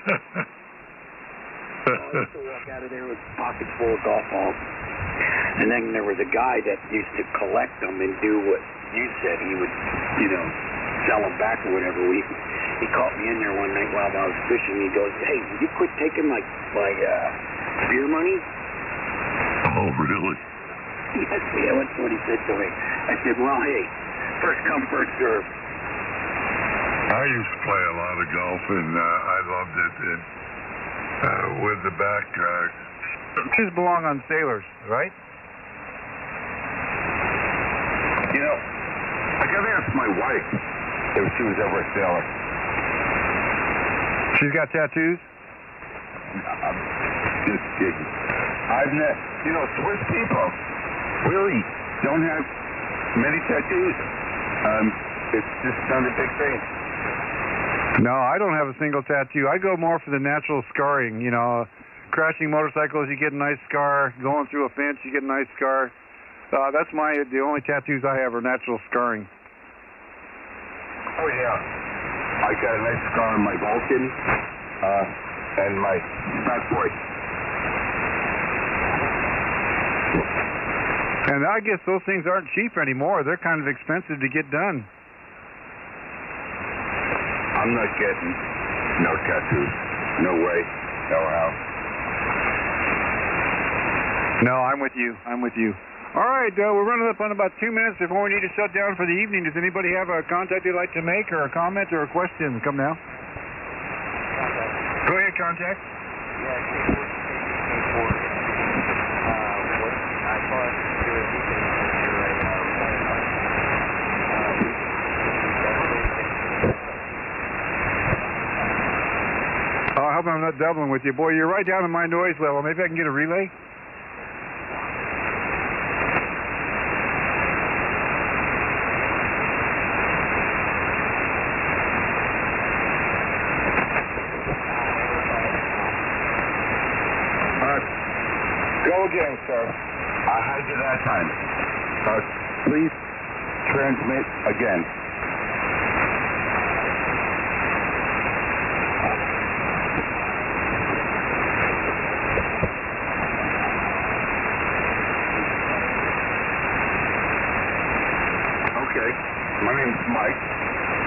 I used to walk out of there with pockets full of golf balls. And then there was a guy that used to collect them and do what you said. He would, sell them back or whatever. He caught me in there one night while I was fishing. He goes, "Hey, will you quit taking my beer money?" Oh, really? Yes, yeah, that's what he said to me. I said, "Well, hey, first come, first serve." I used to play a lot of golf, and I loved it. And with the back, these belong on sailors, right? I gotta ask my wife if she was ever a sailor. She's got tattoos? I'm just kidding. I've never, Swiss people really don't have many tattoos. It's just not a big thing. No, I don't have a single tattoo. I go more for the natural scarring. Crashing motorcycles, you get a nice scar. Going through a fence, you get a nice scar. That's the only tattoos I have are natural scarring. Oh, yeah. I got a nice scar on my Vulcan and my Fat Boy. And I guess those things aren't cheap anymore. They're kind of expensive to get done. I'm not getting no tattoos. No way. No how. No, I'm with you. All right, we're running up on about 2 minutes before we need to shut down for the evening. Does anybody have a contact they'd like to make, or a comment, or a question? Come now. Go ahead, contact. I hope I'm not doubling with you. Boy, you're right down to my noise level. Maybe I can get a relay? Go again, sir. I had you that time. Please transmit again. Okay, my name's Mike.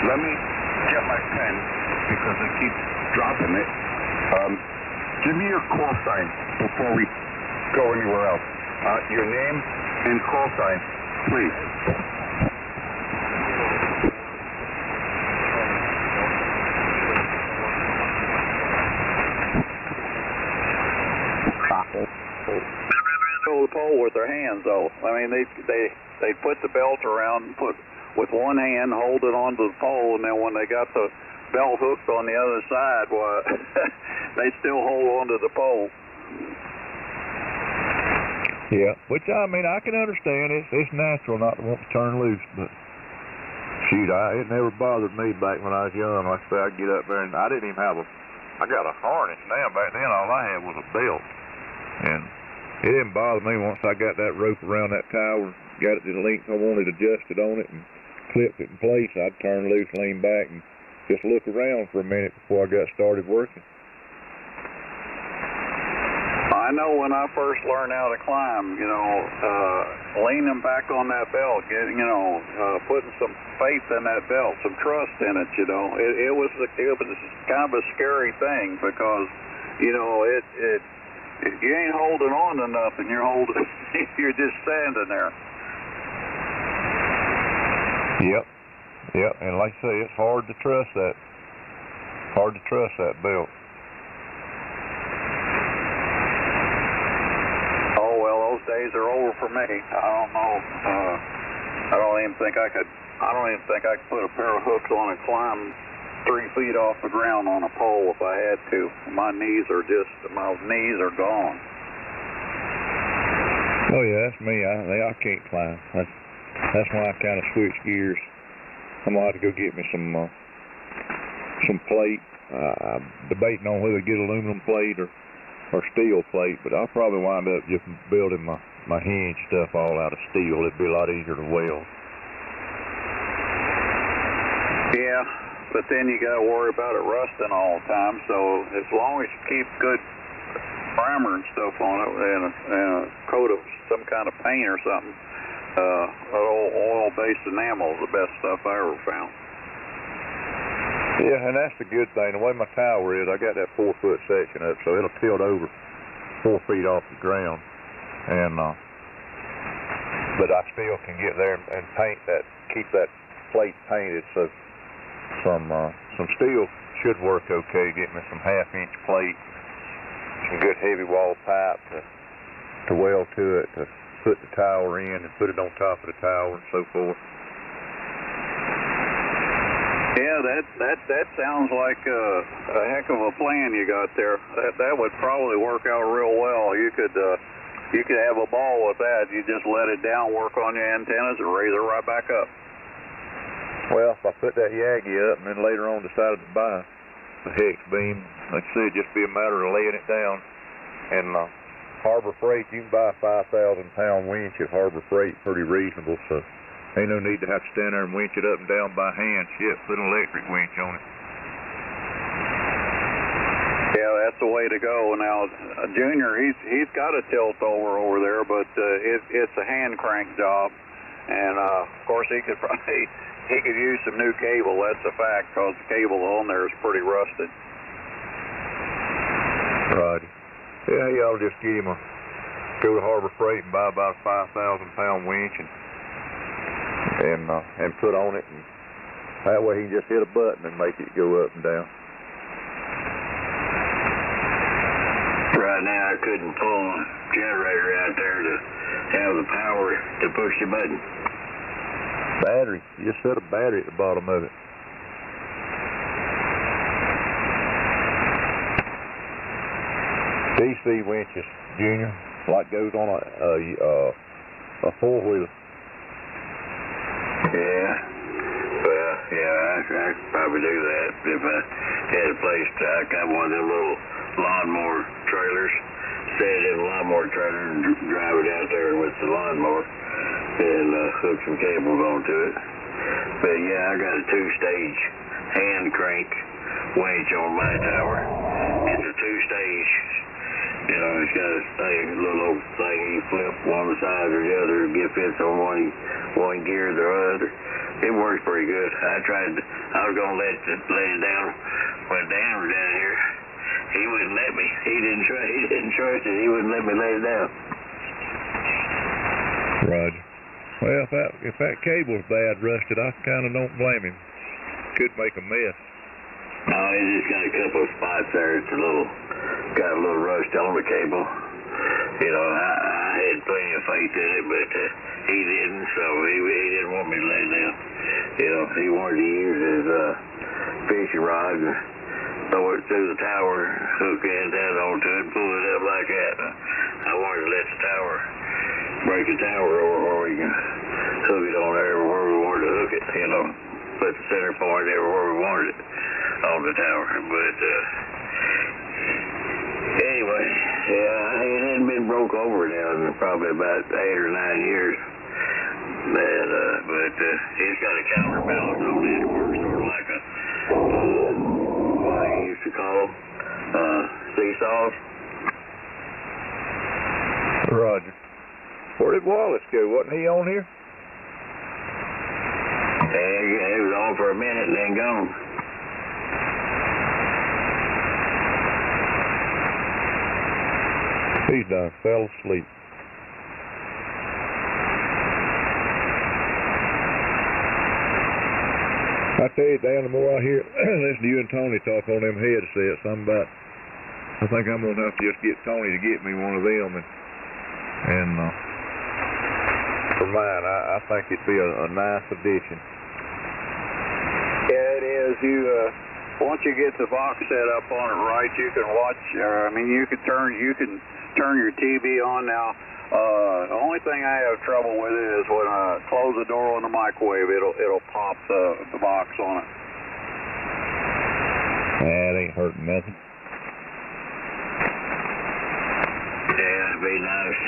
Let me get my pen because I keep dropping it. Give me your call sign before we go anywhere else. Your name and call sign, please. The pole with their hands, though. I mean, they put the belt around and put with one hand, hold it onto the pole, and then when they got the belt hooked on the other side, well, they still hold onto the pole. Yeah, which I can understand. It's natural not to want to turn loose, but shoot, it never bothered me back when I was young. Like I say, I'd get up there and I didn't even have I got a harness now. Back then, all I had was a belt, and it didn't bother me once I got that rope around that tower, got it to the length I wanted adjusted on it, and clipped it in place. I'd turn loose, lean back, and just look around for a minute before I got started working. I know when I first learned how to climb, leaning back on that belt, putting some faith in that belt, some trust in it, it was kind of a scary thing because, you ain't holding on to nothing. You're just standing there. Yep, and like I say, it's hard to trust that belt. Days are over for me. I don't know. I don't even think I could put a pair of hooks on and climb 3 feet off the ground on a pole if I had to. My knees are gone. Oh yeah, that's me. I can't climb. That's why I kind of switched gears. I'm gonna have to go get me some plate. I'm debating on whether to get aluminum plate or steel plate, but I'll probably wind up just building my hinge stuff all out of steel. It'd be a lot easier to weld. Yeah, but then you got to worry about it rusting all the time. So as long as you keep good primer and stuff on it, and a coat of some kind of paint or something, oil-based enamel is the best stuff I ever found. Yeah, and that's the good thing. The way my tower is, I got that 4-foot section up, so it'll tilt over 4 feet off the ground, and but I still can get there and paint that, keep that plate painted. So some steel should work okay. Get me some 1/2-inch plate, some good heavy wall pipe to weld to it, to put the tower in and put it on top of the tower and so forth. Yeah, that sounds like a heck of a plan you got there. That would probably work out real well. You could have a ball with that. You just let it down, work on your antennas, and raise it right back up. Well, if I put that Yagi up and then later on decided to buy the hex beam, like I said, just be a matter of laying it down. And Harbor Freight, you can buy a 5,000-pound winch at Harbor Freight, pretty reasonable. So ain't no need to have to stand there and winch it up and down by hand. Shit, put an electric winch on it. Yeah, that's the way to go. Now, Junior, he's got a tilt over there, but it's a hand crank job, and of course he could use some new cable. That's a fact, because the cable on there is pretty rusted. Right. Yeah, y'all just get him go to Harbor Freight and buy about a 5,000-pound winch and put on it, and that way he can just hit a button and make it go up and down. Right now I couldn't pull a generator out there to have the power to push the button. Battery. You just set a battery at the bottom of it. DC winches, Junior, like goes on a 4-wheeler. Yeah. Well, yeah, I could probably do that if I had a place to. I got one of them little lawnmower trailers, set it in a lawnmower trailer and drive it out there with the lawnmower and hook some cables onto it. But yeah, I got a 2-stage hand crank winch on my tower. It's a 2-stage. You know, it's got a thing, a little old thing you flip one side or the other to get fits on one gear or the other. It works pretty good. I was gonna lay it down when Dan was down here. He wouldn't let me. He didn't trust it. He wouldn't let me lay it down. Roger. Well, if that cable's bad rusted, I kind of don't blame him. Could make a mess. No, it just got a couple of spots there. It's got a little rust on the cable. You know, I had plenty of faith in it, but he didn't, so he didn't want me to lay it down. You know, he wanted to use his fishing rod and throw it through the tower, hook the antenna onto it, and pull it up like that. I wanted to let the tower break the tower over where we can hook it on there where we wanted to hook it, you know, put the center point everywhere we wanted it on the tower. But anyway, yeah, it hadn't been broke over now in probably about 8 or 9 years. But it's got a counterbalance on it. It works sort of like a what they used to call them seesaws. Roger. Where did Wallace go? Wasn't he on here? Yeah, he was on for a minute and then gone. He's done fell asleep. I tell you, Dan, the more I hear, listen to you and Tony talk on them headsets, I think I'm going to have to just get Tony to get me one of them. And for mine, I think it'd be a nice addition. Yeah, it is. Once you get the box set up on it right, you can watch. You can turn your TV on now. The only thing I have trouble with it is when I close the door on the microwave, it'll pop the box on it. That ain't hurting nothing. Yeah, it'd be nice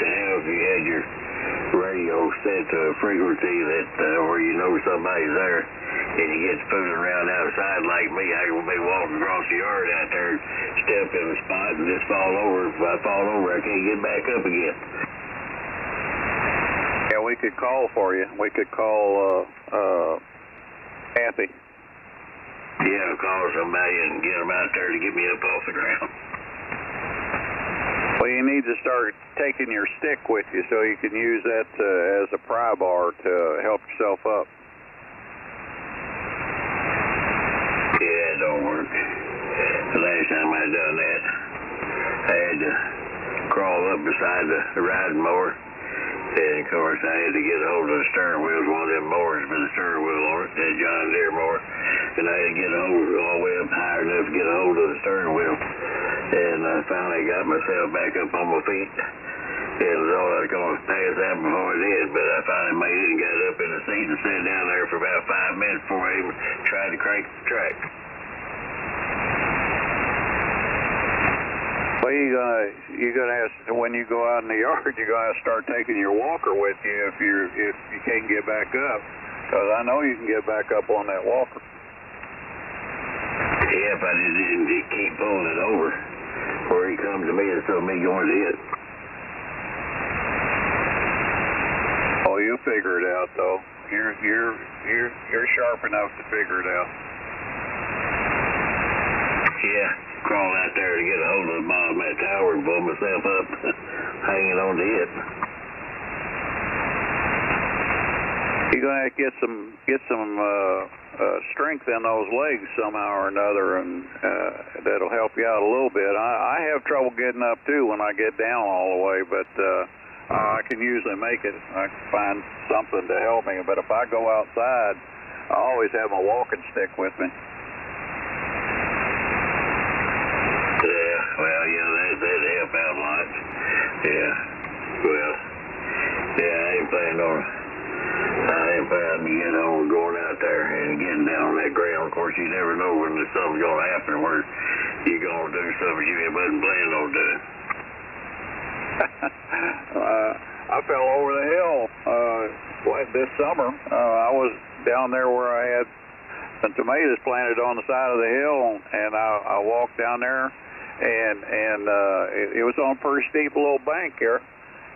to have if you had your radio set to a frequency that where you know somebody's there. and he gets fooling around outside like me, I will be walking across the yard out there, step in a spot and just fall over. If I fall over, I can't get back up again. Yeah, we could call for you. We could call Kathy. Yeah, call somebody and get them out there to get me up off the ground. Well, you need to start taking your stick with you so you can use that as a pry bar to help yourself up. Yeah, it don't work. The last time I done that, I had to crawl up beside the riding mower. And, of course, I had to get a hold of the steering wheel. One of them mowers with the steering wheel on it, that John Deere mower. And I had to get a hold all the way up higher enough to get a hold of the steering wheel. And I finally got myself back up on my feet. It was all I was going to pass out before I did, but I finally made it and got up in the seat and sat down there for about 5 minutes before I even tried to crank the track. Well, you're gonna have to, when you go out in the yard, you're gonna have to start taking your walker with you if you can't get back up, because I know you can get back up on that walker. Yeah, if I didn't keep pulling it over, where he comes to me and so me going to it. Oh, you'll figure it out though. You're sharp enough to figure it out. Yeah, crawl out there to get a hold of the bottom of that tower and pull myself up, hanging on to it. You're gonna have to get some strength in those legs somehow or another, and that'll help you out a little bit. I have trouble getting up too when I get down all the way, but I can usually make it. I can find something to help me. But if I go outside, I always have my walking stick with me. Yeah, well, that'd help out a lot. Yeah, well, yeah, I ain't planning on me getting on going out there and getting down on that ground. Of course, you never know when something's going to happen where you're going to do something you wasn't planning on doing. I fell over the hill this summer. I was down there where I had some tomatoes planted on the side of the hill, and I walked down there, and it was on a pretty steep little bank here,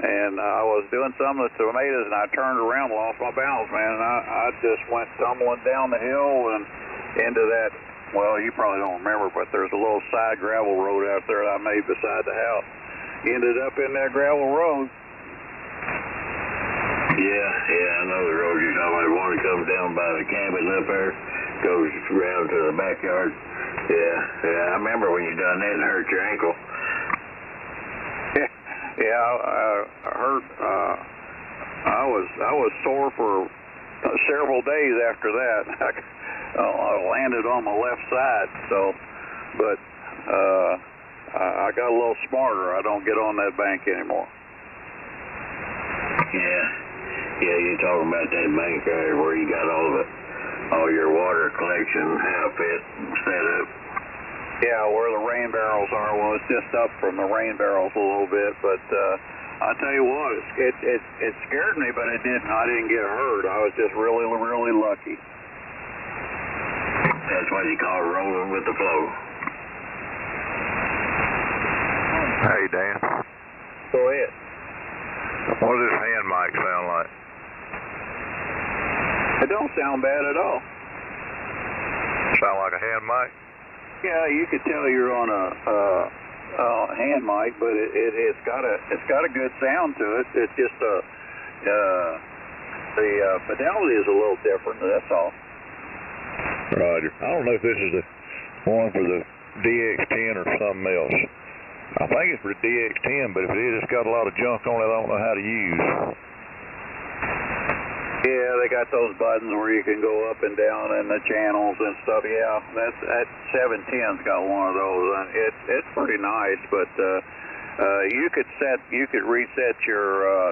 and I was doing some of the tomatoes, and I turned around and lost my balance, man, and I just went tumbling down the hill and into that, well, you probably don't remember, but there's a little side gravel road out there that I made beside the house. Ended up in that gravel road. Yeah, I know the road you're talking about. The one that comes down by the cabin up there, goes around to the backyard. Yeah, I remember when you done that and hurt your ankle. Yeah, I hurt. I was sore for several days after that. I landed on my left side, but I got a little smarter. I don't get on that bank anymore. Yeah, you're talking about that bank there where you got all your water collection outfit set up. Yeah, where the rain barrels are. Well, it's just up from the rain barrels a little bit, but I tell you what, it scared me, but it didn't. I didn't get hurt. I was just really, really lucky. That's what you call rolling with the flow. Hey, Dan. Go ahead. What does this hand mic sound like? It don't sound bad at all. Sound like a hand mic? Yeah, you could tell you're on a hand mic, but it's got a good sound to it. It's just the fidelity is a little different. That's all. Roger. I don't know if this is the one for the DX10 or something else. I think it's for the DX10, but if it is, it's got a lot of junk on it I don't know how to use. Yeah, they got those buttons where you can go up and down in the channels and stuff. Yeah, that 710's got one of those. It's pretty nice, but you could reset your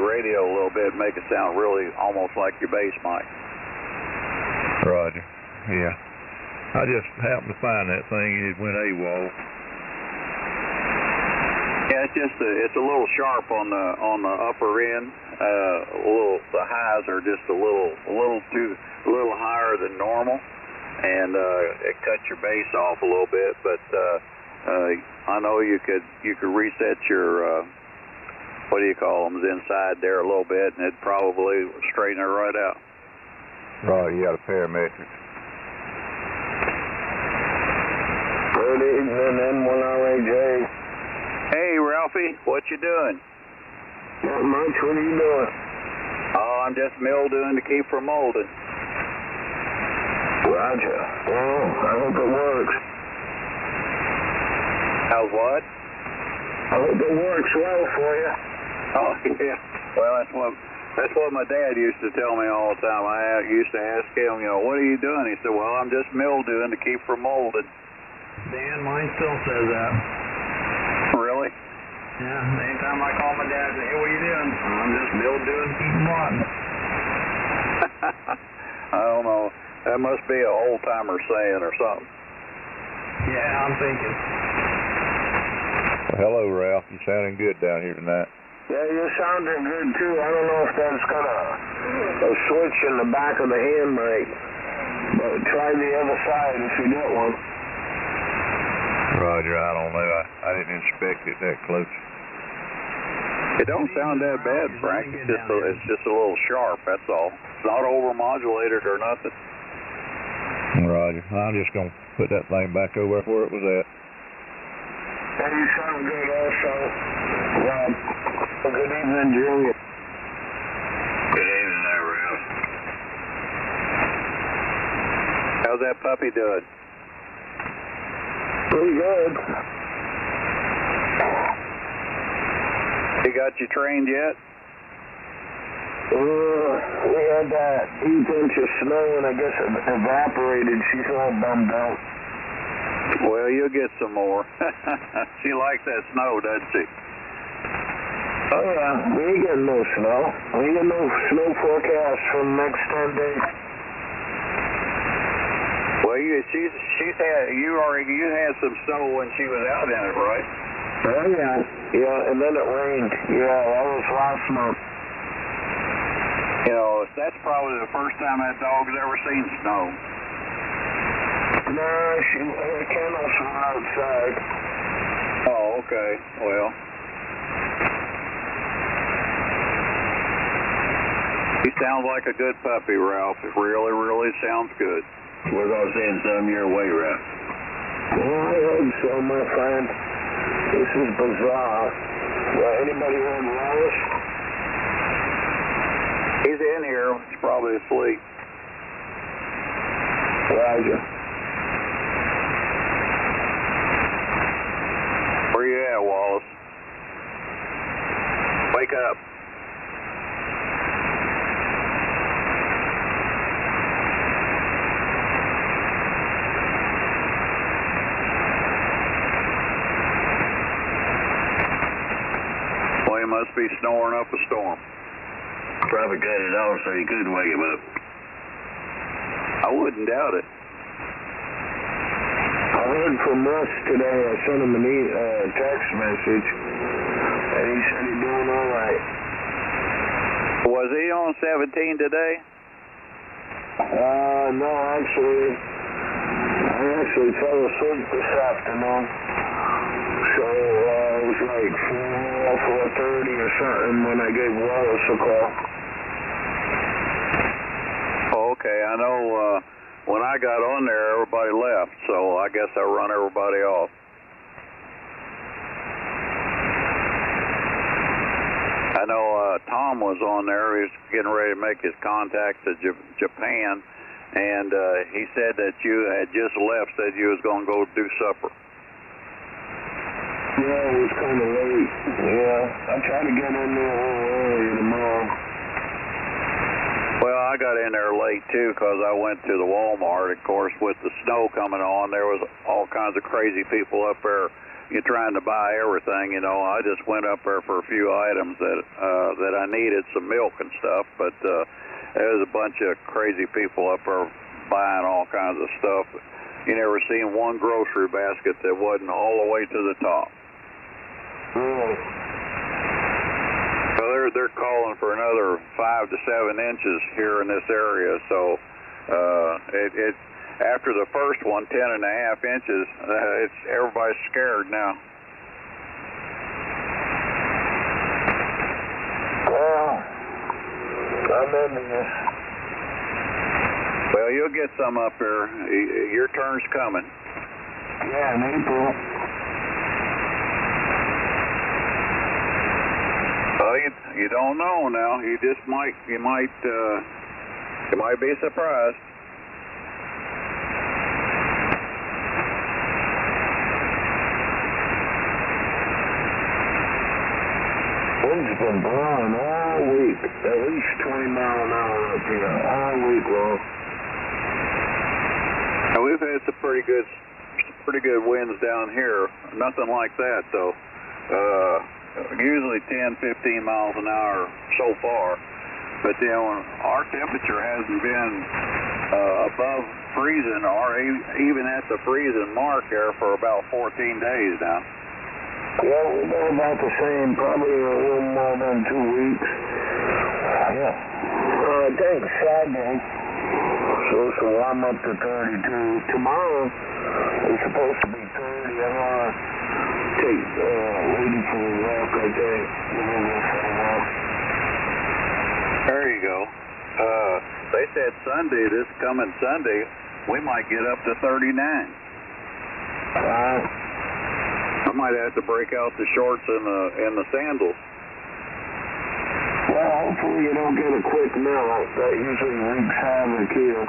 radio a little bit, make it sound really almost like your bass mic. Roger. Yeah. I just happened to find that thing. It went AWOL. Yeah, it's a little sharp on the upper end. The highs are just a little higher than normal, and it cuts your bass off a little bit. But I know you could reset your what do you call them inside there a little bit, and it'd probably straighten it right out. Right, you got a parametric. Good evening, N1RAJ. Hey, Ralphie, what you doing? Not much. What are you doing? Oh, I'm just mildewing to keep from molding. Roger. Well, I hope it works. How's what? I hope it works well for you. Oh, yeah. Well, that's what my dad used to tell me all the time. I used to ask him, what are you doing? He said, well, I'm just mildewing to keep from molding. Dan, mine still says that. Really? Yeah, anytime I call my dad, I say, hey, what are you doing? I'm just mildewing to keep from rotting. I don't know. That must be an old-timer saying or something. Yeah, I'm thinking. Well, hello, Ralph. You sounding good down here tonight. Yeah, you're sounding good, too. I don't know if that's got a switch in the back of the hand brake. But try the other side if you get one. Roger, I don't know. I didn't inspect it that close. It don't sound that bad, Frank. It's just a little sharp, that's all. It's not over-modulated or nothing. Roger. I'm just going to put that thing back over where it was at. Hey, you sound good also. Good evening, Julia. Good evening there, Ralph. How's that puppy doing? Pretty good. He got you trained yet? We had that 8 inches of snow, and I guess it evaporated. She's all bummed out. Well, you'll get some more. She likes that snow, doesn't she? Oh, yeah. We ain't getting no snow. We ain't getting no snow forecast for the next 10 days. Well, you had some snow when she was out in it, right? Oh, yeah. Yeah, and then it rained. Yeah, that was last month. That's probably the first time that dog's ever seen snow. No, her kennels were outside. Oh, okay. Well. He sounds like a good puppy, Ralph. It really, really sounds good. We're going to send some your way, Ralph. Well, I hope so, my friend. This is bizarre. Anybody heard Wallace? He's in here. He's probably asleep. Roger. Where you at, Wallace? Wake up. Well, he must be snoring up a storm. Probably cut it off so you could wake him up. I wouldn't doubt it. I heard from Russ today. I sent him a text message, and he said he's doing all right. Was he on 17 today? No, actually, I fell asleep this afternoon. So it was like 4:30 or something when I gave Wallace a call. Okay, I know when I got on there, everybody left, so I guess I run everybody off. I know Tom was on there. He was getting ready to make his contact to Japan, and he said that you had just left, said you was going to go do supper. Yeah, it was kind of late. Yeah, I tried to get in there a little earlier tomorrow. Well, I got in there late, too, because I went to the Walmart. Of course, with the snow coming on, there was all kinds of crazy people up there trying to buy everything, I just went up there for a few items that I needed, some milk and stuff, but there was a bunch of crazy people up there buying all kinds of stuff. You never seen one grocery basket that wasn't all the way to the top. Really? Well, they're calling for another 5 to 7 inches here in this area. So it after the first one, 10.5 inches, everybody's scared now. Well, I'm into this. Well, you'll get some up here. Your turn's coming. Yeah, in April. Well, you don't know now. You might be surprised. Wind's been blowing all week, at least 20 miles an hour up here, all week long. Now, we've had some pretty good winds down here. Nothing like that, though. Usually 10, 15 miles an hour so far. But then our temperature hasn't been above freezing or even at the freezing mark here for about 14 days now. Yeah, we've been about the same, probably a little more than 2 weeks. Yeah. Thanks, Saturday. So I'm up to 32. Tomorrow it's supposed to be 30. I'm gonna take lady for a walk, I think. We're gonna go for a walk. There you go. They said Sunday, this coming Sunday, we might get up to 39. I might have to break out the shorts and the sandals. Well, hopefully you don't get a quick melt. That usually wreaks havoc here.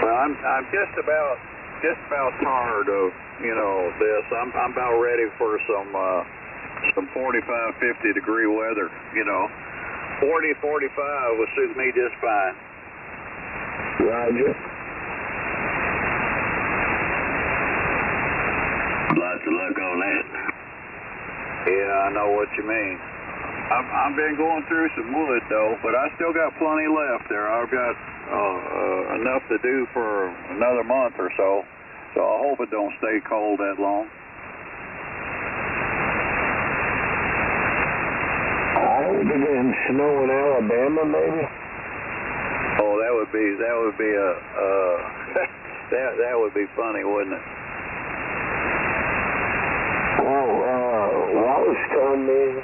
Well, I'm just about tired of this. I'm about ready for some 45, 50 degree weather. 40, 45 will suit me just fine. Roger. Lots of luck on that. Yeah, I know what you mean. I've been going through some wood, though, but I still got plenty left there. I've got enough to do for another month or so, so I hope it don't stay cold that long. Oh, begin snow in Alabama, maybe? Oh, that would be that would be funny, wouldn't it? Wallace told me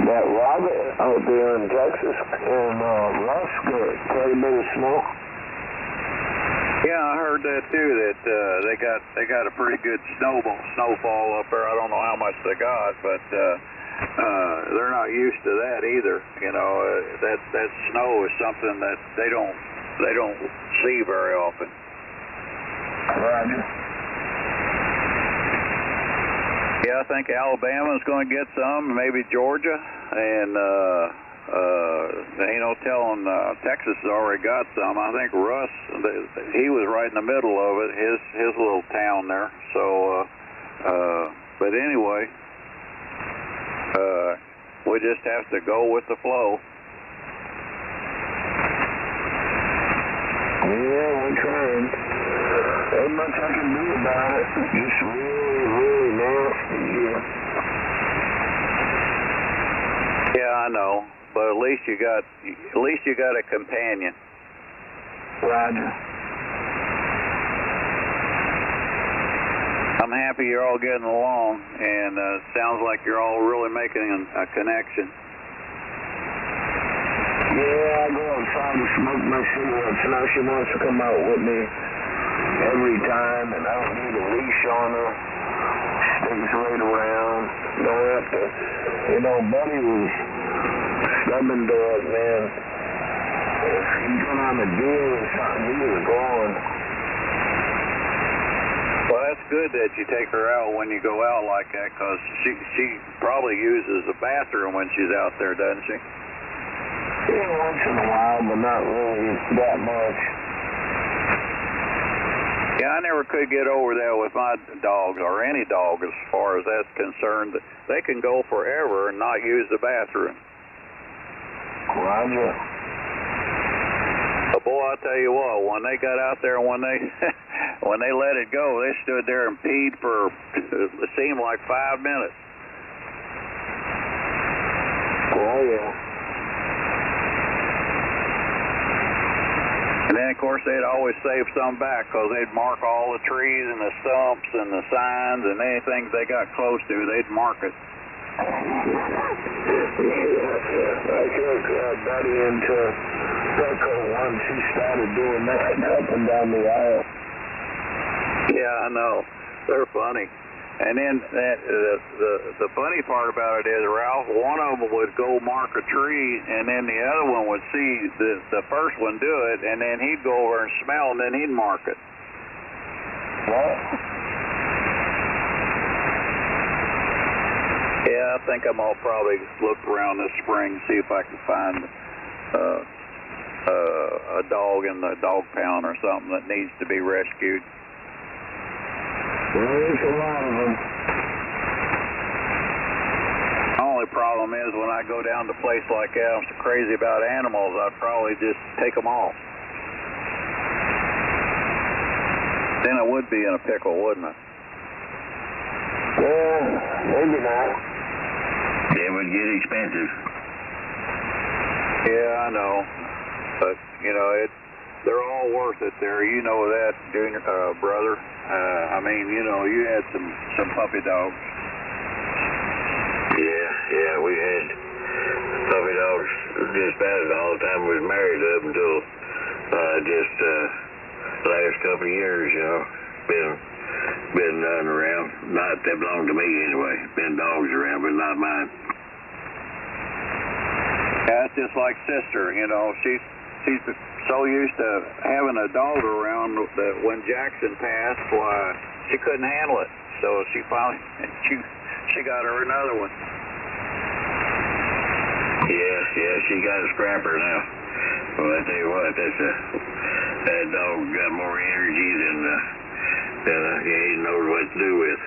that Robert out there in Texas and Russ got quite a bit of snow. Yeah, I heard that too. That they got a pretty good snowfall up there. I don't know how much they got, but they're not used to that either. That snow is something that they don't see very often. Roger. Yeah, I think Alabama's going to get some, maybe Georgia, and ain't no telling. Texas has already got some. I think Russ, he was right in the middle of it, his little town there. So, but anyway, we just have to go with the flow. Yeah, we're trying. Ain't much I can do about it. Just really nasty here. Yeah, I know, but at least you got a companion. Roger. I'm happy you're all getting along, and it sounds like you're all really making a connection. Yeah, I go outside to smoke my cigarettes. Now she wants to come out with me every time, and I don't need a leash on her. Stays right around. Don't have to. Buddy was stubborn dog, man. If he got on a deal or something, he was gone. Well, that's good that you take her out when you go out like that, because she probably uses the bathroom when she's out there, doesn't she? Yeah, once in a while, but not really that much. Yeah, I never could get over that with my dogs, or any dog as far as that's concerned. They can go forever and not use the bathroom. Roger. But boy, I I'll tell you what, when they got out there, when they when they let it go, they stood there and peed for, it seemed like 5 minutes. Oh, yeah. And then, of course, they'd always save some back because they'd mark all the trees and the stumps and the signs and anything they got close to, they'd mark it. I took Buddy into Petco once. He started doing that up and down the aisle. Yeah, I know. They're funny. And then the funny part about it is, Ralph, one of them would go mark a tree, and then the other one would see the first one do it, and then he'd go over and smell, and then he'd mark it. What? Yeah, I think I'll probably look around this spring, see if I can find a dog in the dog pound or something that needs to be rescued. Well, there's a lot of them. The only problem is when I go down to a place like that, I'm so crazy about animals, I'd probably just take them off. Then I would be in a pickle, wouldn't I? Well, maybe not. It would get expensive. Yeah, I know. But, you know, they're all worth it there. You know that, Junior, brother. I mean, you know, you had some puppy dogs. Yeah, we had puppy dogs just about all the time we was married up until just last couple of years, you know. Been nothing around. Not that belong to me anyway. Been dogs around, but not mine. Yeah, it's just like sister, you know. She's so used to having a dog around that when Jackson passed, why, she couldn't handle it. So she finally, she got her another one. Yeah, she got a scrapper now. Well, I tell you what, that dog got more energy than he knows what to do with.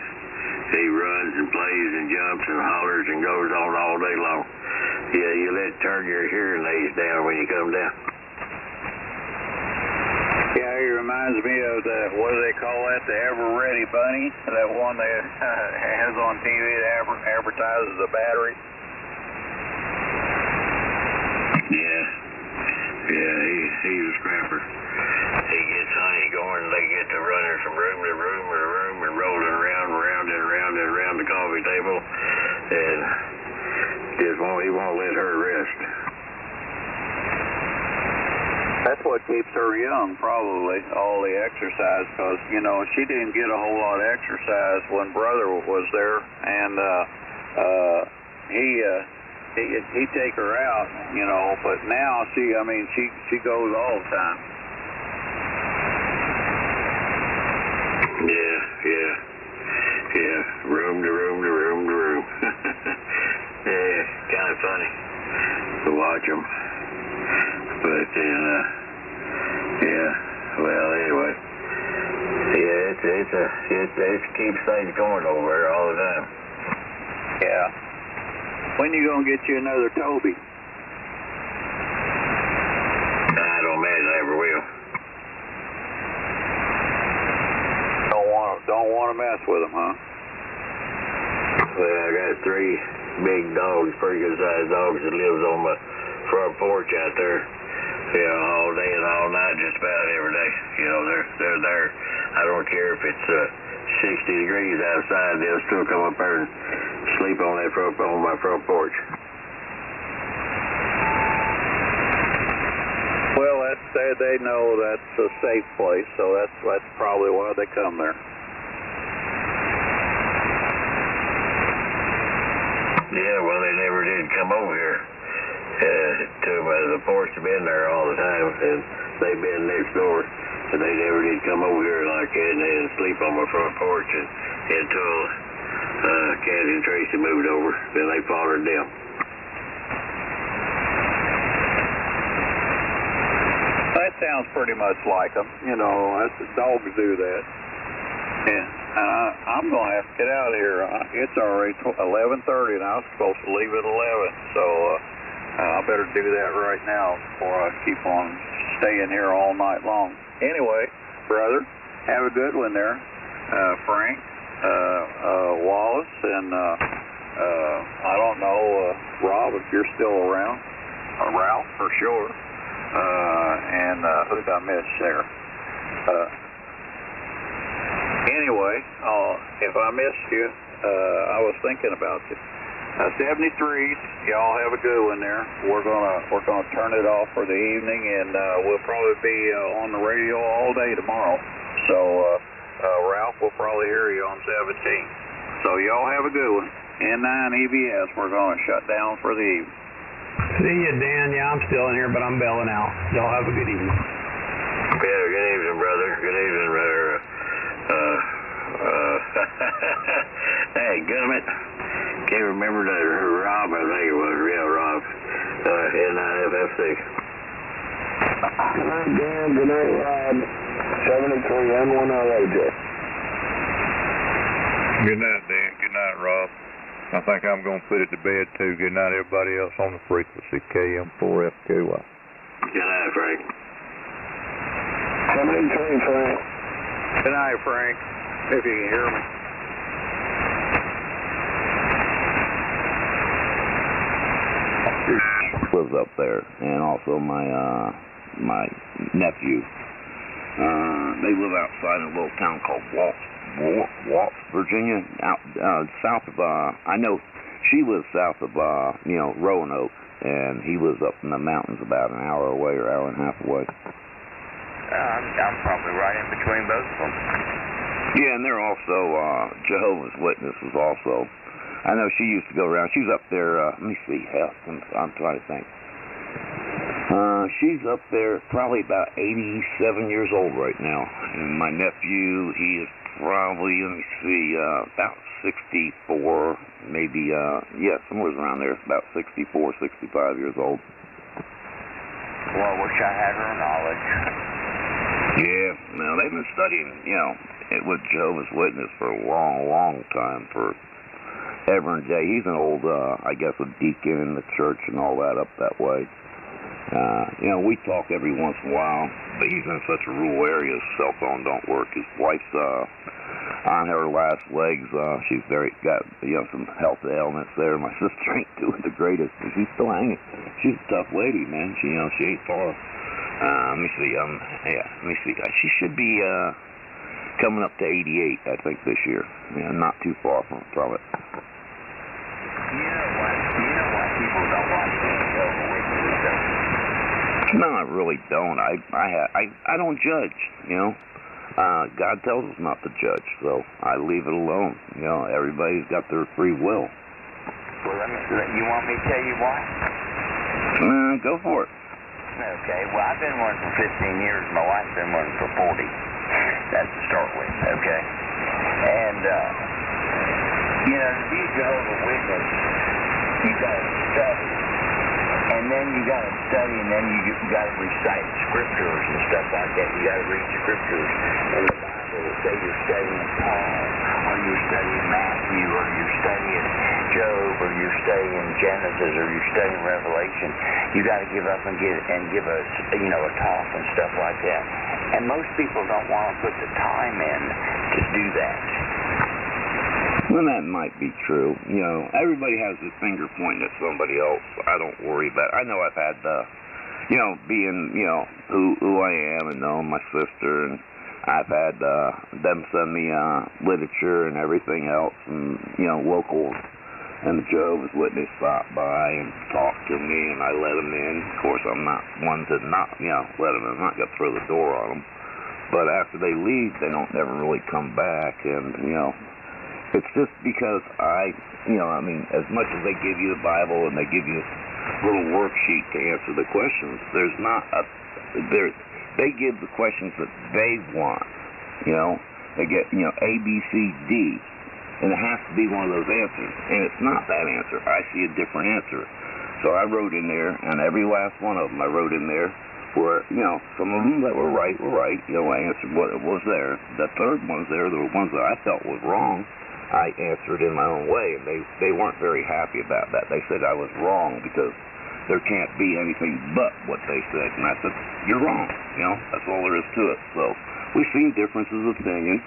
He runs and plays and jumps and hollers and goes on all day long. Yeah, you let turn your hearing aids down when you come down. Yeah, he reminds me of what do they call that, the Ever-Ready Bunny? That one that has on TV that advertises the battery. Yeah, he's a scrapper. He gets honey going, and they get to running from room to room to room and rolling around and around the coffee table, and he won't let her rest. That's what keeps her young, probably, all the exercise, because, you know, she didn't get a whole lot of exercise when Brother was there, and he'd take her out, you know, but now she goes all the time. Yeah, room to room to room to room. Yeah, kind of funny to watch them. But then, well, anyway, it keeps things going over there all the time. Yeah. When you gonna get you another Toby? I don't imagine I ever will. Don't want to mess with them, huh? Well, I got 3 big dogs, pretty good sized dogs that lives on my front porch out there. You know, all day and all night, just about every day. You know, they're there. I don't care if it's 60 degrees outside, they'll still come up there and sleep on my front porch. Well, they know that's a safe place, so that's probably why they come there. Yeah, well, they never did come over here to the porch. Have been there all the time, and they've been next door, but they never did come over here like that and sleep on my front porch until Kathy and Tracy moved over. Then they followed them. That sounds pretty much like them. You know, dogs do that. Yeah. I'm going to have to get out of here. It's already 11:30, and I was supposed to leave at 11, so I better do that right now before I keep on staying here all night long. Anyway, brother, have a good one there. Frank, Wallace, and I don't know, Rob, if you're still around. Ralph, for sure. And who did I miss there? Anyway, if I missed you, I was thinking about you. 73s, y'all have a good one there. We're gonna turn it off for the evening, and we'll probably be on the radio all day tomorrow. So Ralph will probably hear you on 17. So y'all have a good one. N9 EBS, we're gonna shut down for the evening. See you, Dan. Yeah, I'm still in here, but I'm bailing out. Y'all have a good evening. Yeah, good evening, brother. Good evening, brother. Hey, gummit. Can't remember that Rob, I think it was. Yeah, Rob. N9FF6. Good night, Dan. Good night, Rob. 73 N10AJ. Good night, Dan. Good night, Rob. I think I'm going to put it to bed, too. Good night, everybody else on the frequency, KM4FQY. Good night, Frank. 73, Frank. Good night, Frank, if you can hear me. Lives up there, and also my nephew. They live outside a little town called Waltz, Virginia, out south of. I know she lives south of Roanoke, and he lives up in the mountains about an hour away or hour and a half away. I'm probably right in between both of them. Yeah, and they're also Jehovah's Witnesses also. I know she used to go around. She was up there, let me see, I'm trying to think. She's up there probably about 87 years old right now. And my nephew, he is probably, let me see, about 64, maybe, somewhere around there, about 64, 65 years old. Well, I wish I had her knowledge. Yeah, no, they've been studying, with Jehovah's Witness for a long, long time, for ever and day. He's an old, I guess, a deacon in the church and all that up that way. We talk every once in a while, but he's in such a rural area, his cell phone don't work. His wife's on her last legs. She's got some health ailments there. My sister ain't doing the greatest, but she's still hanging. She's a tough lady, man. She ain't far. Let me see. She should be coming up to 88, I think, this year. Not too far from it. You know why people don't watch Jehovah's Witnesses, though? No, I really don't. I don't judge, God tells us not to judge, so I leave it alone. Everybody's got their free will. Well, you want me to tell you why? Go for it. Okay, well, I've been one for 15 years. My wife's been one for 40. That's to start with, okay? And, to be a Jehovah's Witness, you got to study. And then you got to study, and then you got to recite scriptures and stuff like that. You got to read scriptures in the Bible. Say you're studying Paul, or you're studying Matthew, or you're studying Job, or you're studying Genesis, or you're studying Revelation. You got to give up and give a talk and stuff like that. And most people don't want to put the time in to do that. Well, that might be true. Everybody has his finger pointing at somebody else. I don't worry about it. I know I've had, being, who I am and knowing my sister, and I've had them send me literature and everything else, and, locals and the Jehovah's Witness stop by and talk to me, and I let them in. Of course, I'm not one to not, let them in. I'm not going to throw the door on them. But after they leave, they don't never really come back, and, it's just because as much as they give you the Bible and they give you a little worksheet to answer the questions, they give the questions that they want. They get, A, B, C, D, and it has to be one of those answers. And it's not that answer. I see a different answer. So I wrote in there, and every last one of them I wrote in there where, some of them that were right. I answered what it was there. The third ones there, the ones that I felt was wrong, I answered in my own way, and they weren't very happy about that. They said I was wrong because, there can't be anything but what they said. And I said, you're wrong. That's all there is to it. So we see differences of opinion,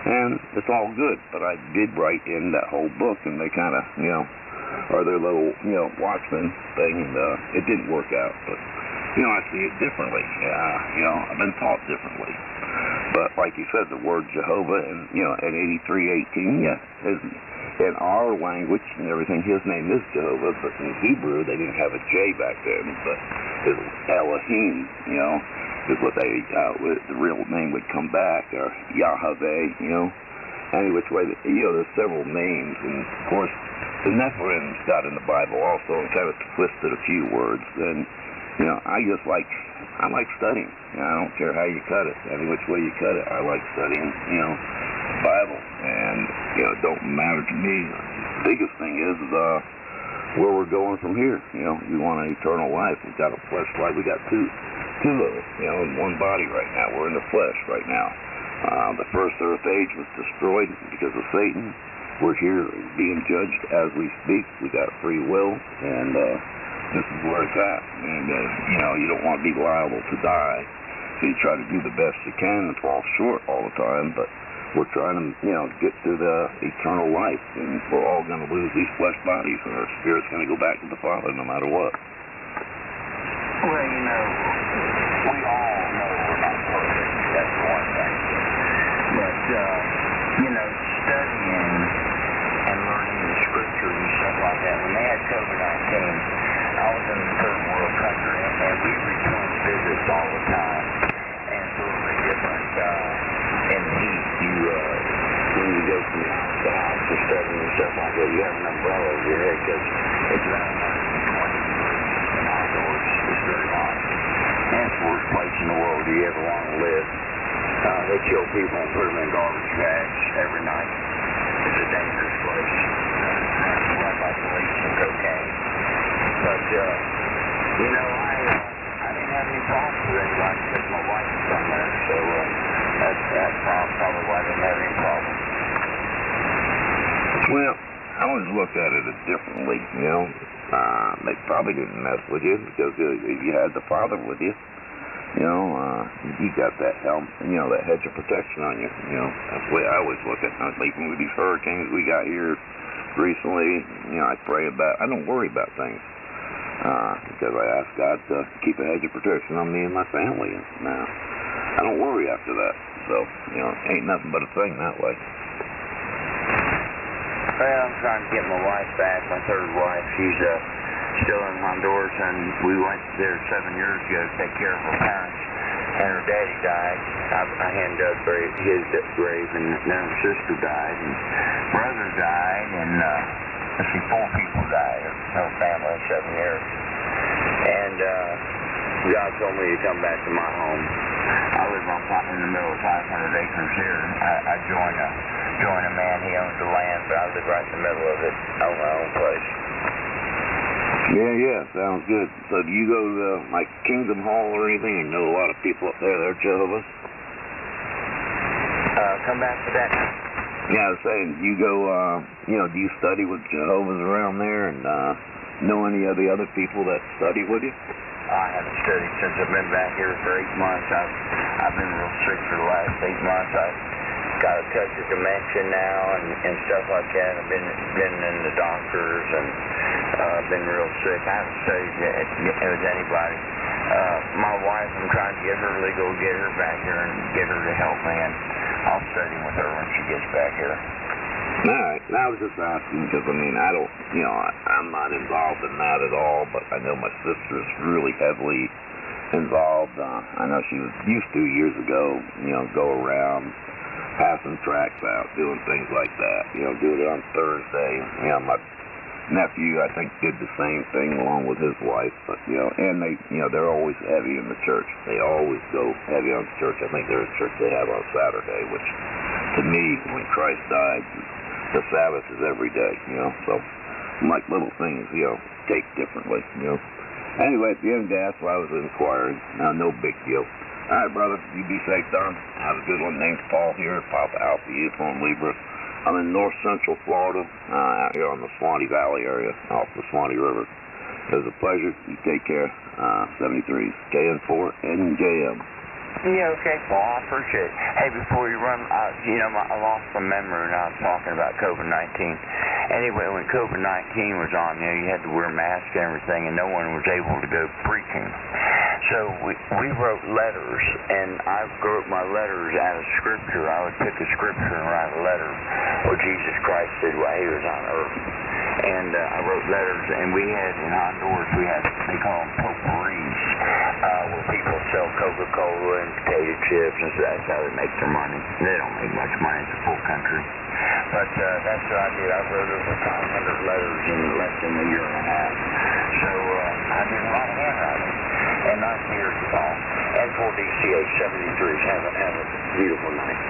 and it's all good. But I did write in that whole book, and they kind of, are their little, watchman thing, and it didn't work out. But, I see it differently. I've been taught differently. But like you said, the word Jehovah, and, at 8318, in our language and everything, his name is Jehovah, but in Hebrew, they didn't have a J back then, but it was Elohim, is what they, the real name would come back, or Yahweh, any which way, there's several names, and of course, the Nephilims got in the Bible also, and kind of twisted a few words, and, I like studying. I don't care how you cut it, any which way you cut it. I like studying, Bible, and it don't matter to me. The biggest thing is where we're going from here. We want an eternal life. We've got a flesh life. We got two of us, in one body right now. We're in the flesh right now. The first earth age was destroyed because of Satan. We're here being judged as we speak. We got free will, and this is where it's at. And you don't want to be liable to die, so you try to do the best you can and fall short all the time. But we're trying to, get to the eternal life, and we're all going to lose these flesh bodies, and our spirit's going to go back to the Father no matter what. Well, we all know we're not perfect. That's one thing. But, studying and learning the scripture and stuff like that, when they had COVID-19, I was in the third world country, and we were doing visits all the time, and it's a little bit different in the East. When you go from house to house for studying and stuff like that, you have an umbrella over your head because it's about 120 degrees and outdoors. It's very hot. And it's the worst place in the world you ever want to live. They kill people and put them in garbage bags every night. It's a dangerous place. Run by police and cocaine. But, I didn't have any problems with anybody because my wife was from there, so that's probably why I didn't have any problems. Well, I always look at it differently, They probably didn't mess with you because you had the Father with you. You got that helm, that hedge of protection on you. That's the way I always look at it. Even with these hurricanes we got here recently, I pray about, I don't worry about things. Because I ask God to keep a hedge of protection on me and my family. And I don't worry after that. So, ain't nothing but a thing that way. Well, I'm trying to get my wife back, my third wife. She's still in Honduras, and we went there 7 years ago to take care of her parents. And her daddy died. I hand dug his grave, and then her sister died, and brother died, and 4 people died. Her family in 7 years. And God told me to come back to my home. I live in the middle of 500 acres here. I join a man. He owns the land, but I live right in the middle of it. I own my own place. Yeah, sounds good. So do you go to, Kingdom Hall or anything, and know a lot of people up there that are Jehovah's? Come back to that now. Yeah, I was saying, you go, do you study with Jehovah's around there, and know any of the other people that study with you? I haven't studied since I've been back here for 8 months. I've been real sick for the last 8 months. I've got a touch of dementia now and stuff like that. I've been in the doctors and been real sick. I haven't studied with anybody. My wife, I'm trying to get her legal, get her back here and get her to help me, and I'll study with her when she gets back here. All right. I was just asking because, I don't, I'm not involved in that at all, but I know my sister's really heavily involved. I know she used to years ago, go around passing tracts out, doing things like that, doing it on Thursday. My nephew, I think, did the same thing along with his wife, but, and they, they're always heavy in the church. They always go heavy on the church. I think there's a church they have on Saturday, which, to me, when Christ died, the Sabbath is every day, so like little things, take differently, Anyway, at the end of the day, that's why I was inquiring. Now, no big deal. All right, brother, you be safe, Don. Have a good one. Name's Paul here, Papa Alpha Uniform Libra. I'm in north central Florida, out here on the Swanee Valley area, off the Swanee River. It was a pleasure. You take care. 73 KN4 NJM. Yeah, okay. Well, I appreciate it. Hey, before you run, I lost some memory when I was talking about COVID-19. Anyway, when COVID-19 was on, you had to wear masks and everything, and no one was able to go preaching. So we wrote letters, and I wrote my letters out of Scripture. I would pick a Scripture and write a letter what Jesus Christ did while he was on earth. And I wrote letters, and we had in Honduras, they call them potpourris, where people sell Coca-Cola and potato chips, and so that's how they make their money. They don't make much money, it's a full country. But that's what I did. I wrote over 500 letters in less than a year and a half. So I did a lot of handwriting, and nice to hear you all. And for DCH 73, have a beautiful night.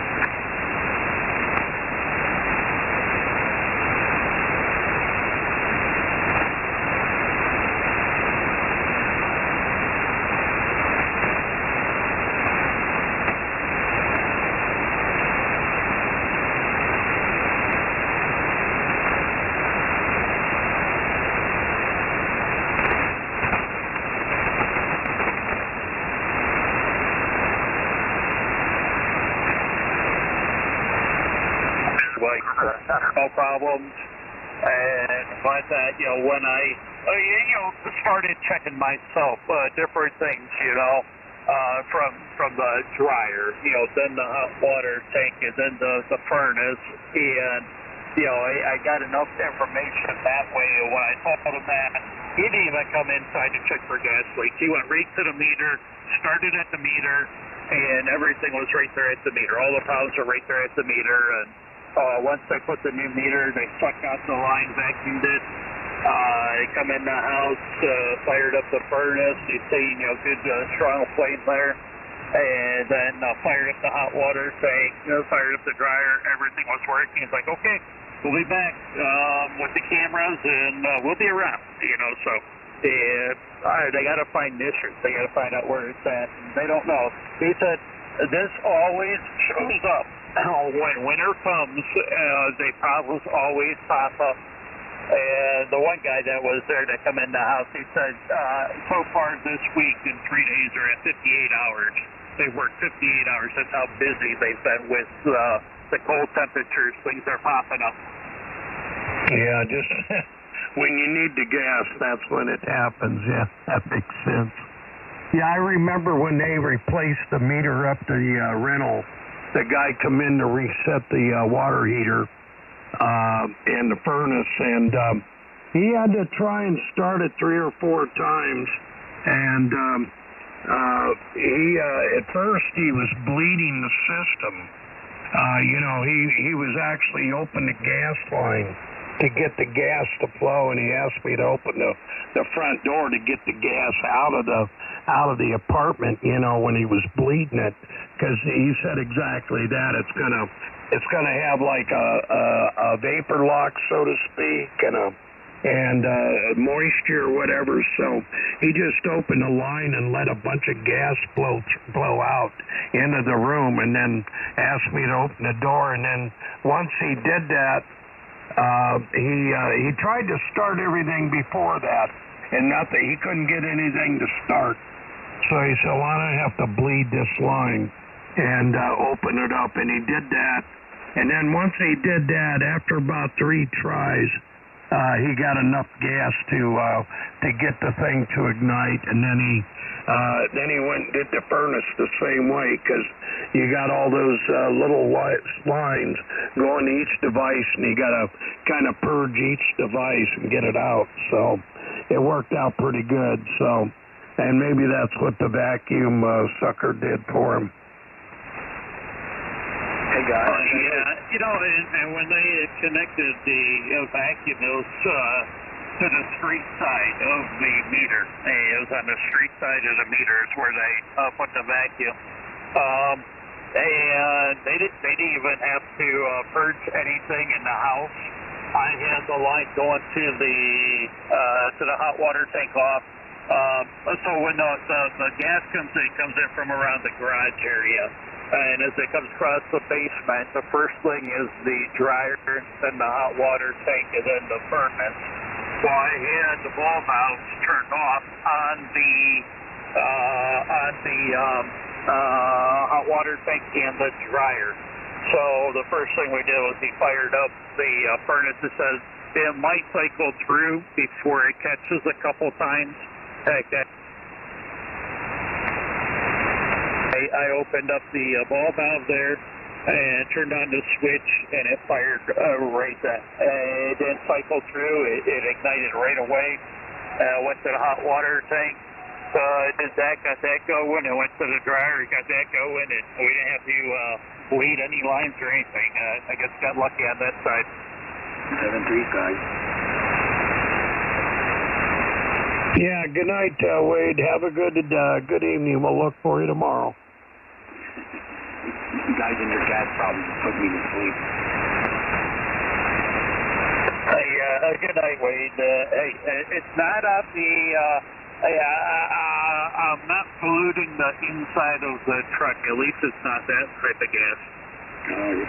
No problems. And but when I started checking myself, different things, from the dryer, then the hot water tank, and then the furnace, and I got enough information that way. When I told him that, he didn't even come inside to check for gas leaks. He went right to the meter, started at the meter, and everything was right there at the meter. All the problems are right there at the meter, and once they put the new meter, they sucked out the line, vacuumed it. They come in the house, fired up the furnace. You see, good strong flame there. And then fired up the hot water tank, fired up the dryer. Everything was working. It's like, okay, we'll be back with the cameras, and we'll be around. So they got to find issues. They got to find out where it's at. And they don't know. He said this always shows up. When winter comes, they problems always pop up. And the one guy that was there to come in the house, he said, so far this week in 3 days are at 58 hours. They've worked 58 hours. That's how busy they've been with the cold temperatures. Things are popping up. Yeah, just when you need the gas, that's when it happens. Yeah, that makes sense. Yeah, I remember when they replaced the meter up the rental. The guy come in to reset the water heater and the furnace, and he had to try and start it 3 or 4 times. And he at first he was bleeding the system. He was actually opening the gas line to get the gas to flow, and he asked me to open the front door to get the gas out of the apartment, when he was bleeding it, because he said exactly that. It's gonna have like a vapor lock, so to speak, and moisture or whatever. So he just opened the line and let a bunch of gas blow out into the room, and then asked me to open the door. And then once he did that, he tried to start everything before that, and nothing. He couldn't get anything to start. So he said, well, I have to bleed this line and open it up, and he did that. And then once he did that, after about 3 tries, he got enough gas to get the thing to ignite, and then he went and did the furnace the same way, because you got all those little lines going to each device, and you got to kind of purge each device and get it out. So it worked out pretty good. So, and maybe that's what the vacuum sucker did for him. Hey guys. And when they had connected the vacuum, it was to the street side of the meter. It was on the street side of the meter is where they put the vacuum. And they didn't even have to purge anything in the house. I had the line going to the hot water tank off. So when the gas comes in from around the garage area. And as it comes across the basement, the first thing is the dryer, then the hot water tank, and then the furnace. Well, I had the ball valves turned off on the hot water tank and the dryer. So the first thing we did was he fired up the furnace. It says it might cycle through before it catches a couple times. Heck, I opened up the ball valve there and turned on the switch, and it fired right then. It didn't cycle through. It ignited right away. Went to the hot water tank. Did that, got that going, and went to the dryer, got that going, and we didn't have to bleed any lines or anything. I guess got lucky on that side. 7-3, guys. Yeah, good night, Wade. Have a good evening. We'll look for you tomorrow. You guys and your gas probably just put me to sleep. Hey, good night, Wade. Hey, it's not on the... I'm not polluting the inside of the truck. At least it's not that type of gas.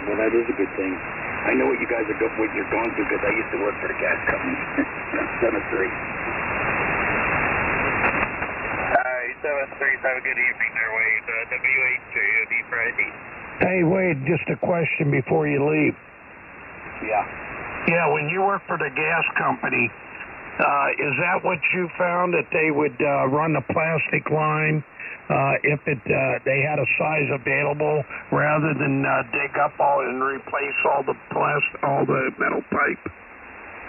Well, that is a good thing. I know what you guys are what you're going through because I used to work for the gas company. 7-3. All right, 7-3. Have a good evening there, Wade. WH Friday. Hey, Wade, just a question before you leave. Yeah. Yeah, when you work for the gas company, is that what you found, that they would run the plastic line if they had a size available rather than dig up all and replace all the metal pipe?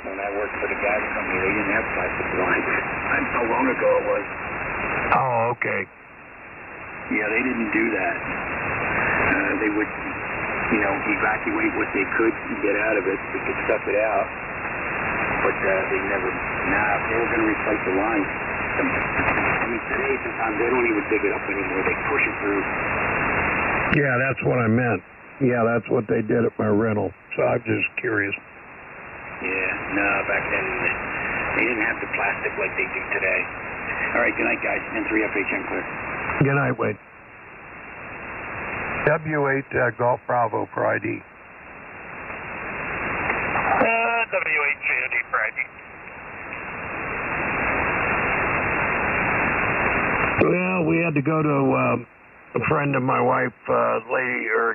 When I worked for the gas company, they didn't have plastic lines. That's how long ago it was. Oh, okay. Yeah, they didn't do that. They would, evacuate what they could and get out of it. They could stuff it out. But they never, if they were going to replace the line. Today, sometimes they don't even dig it up anymore. They push it through. Yeah, that's what I meant. Yeah, that's what they did at my rental. So I'm just curious. Yeah, no, back then they didn't have the plastic like they do today. All right, good night, guys. N3FHM clear. Good night, Wade. W8 Golf Bravo for ID. WH Friday. Well, we had to go to a friend of my wife, a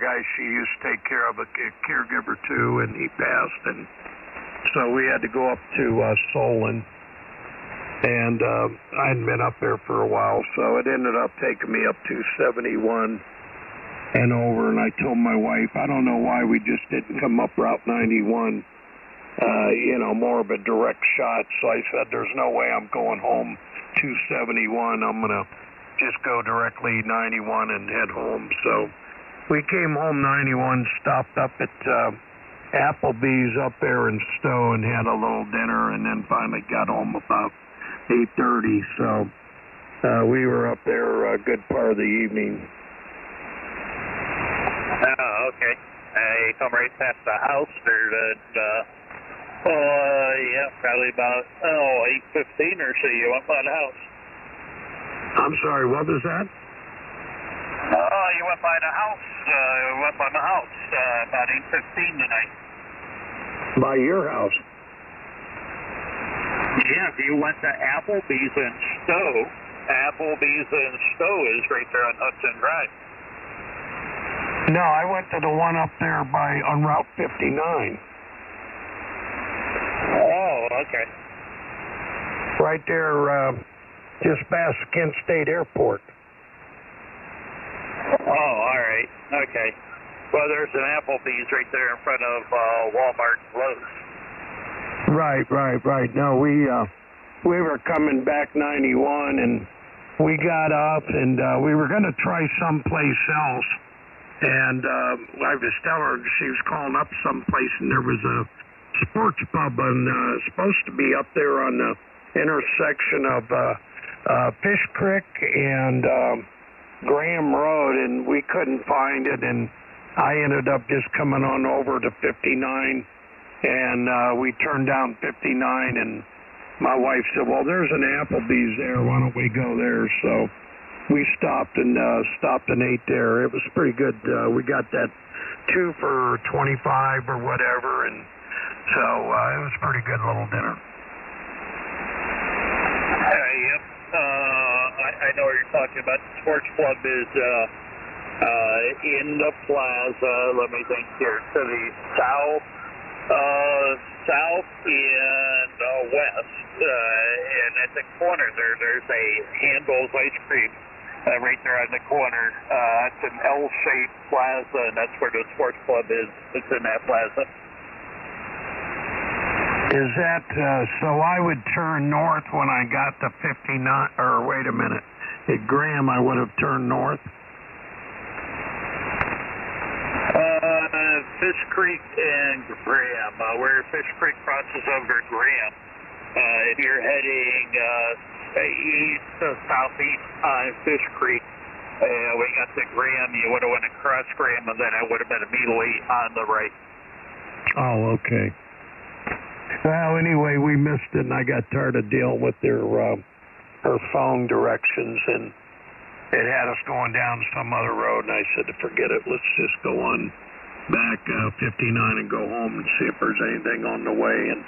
guy she used to take care of, a caregiver too, and he passed, and so we had to go up to Solon, and I hadn't been up there for a while, so it ended up taking me up to 71 and over, and I told my wife, I don't know why we just didn't come up Route 91, more of a direct shot, so I said, there's no way I'm going home 271, I'm going to just go directly 91 and head home. So we came home 91, stopped up at Applebee's up there in Stowe and had a little dinner, and then finally got home about 8:30. So we were up there a good part of the evening. Oh, okay. You come right past the house there probably about 8:15 or so. You went by the house. I'm sorry, what was that? You went by the house. About 8:15 tonight. By your house? Yeah, if you went to Applebee's in Stowe. Applebee's in Stowe is right there on Hudson Drive. No, I went to the one up there on Route 59. Oh, okay. Right there, just past Kent State Airport. Oh, all right. Okay. Well, there's an Applebee's right there in front of Walmart and Lowe's. Right. No, we were coming back 91, and we got up, and we were going to try someplace else. And I was telling her she was calling up someplace, and there was a sports pub supposed to be up there on the intersection of Fish Creek and Graham Road, and we couldn't find it, and I ended up just coming on over to 59, and we turned down 59, and my wife said, well, there's an Applebee's there, why don't we go there? So we stopped and ate there. It was pretty good. We got that 2 for $25 or whatever, and so it was a pretty good little dinner. Yep. I know what you're talking about. The sports club is in the plaza. Let me think here. To the south and west. And at the corner there's a Handel's Ice Cream right there on the corner. It's an L-shaped plaza, and that's where the sports club is. It's in that plaza. Is that, so I would turn north when I got to 59, or wait a minute, at Graham I would have turned north? Fish Creek and Graham, where Fish Creek crosses over Graham. If you're heading east to southeast on Fish Creek, we got to Graham, you would have went across Graham, and then I would have been immediately on the right. Oh, okay. Well, anyway, we missed it, and I got tired of dealing with her phone directions, and it had us going down some other road, and I said to forget it, let's just go on back 59 and go home and see if there's anything on the way. And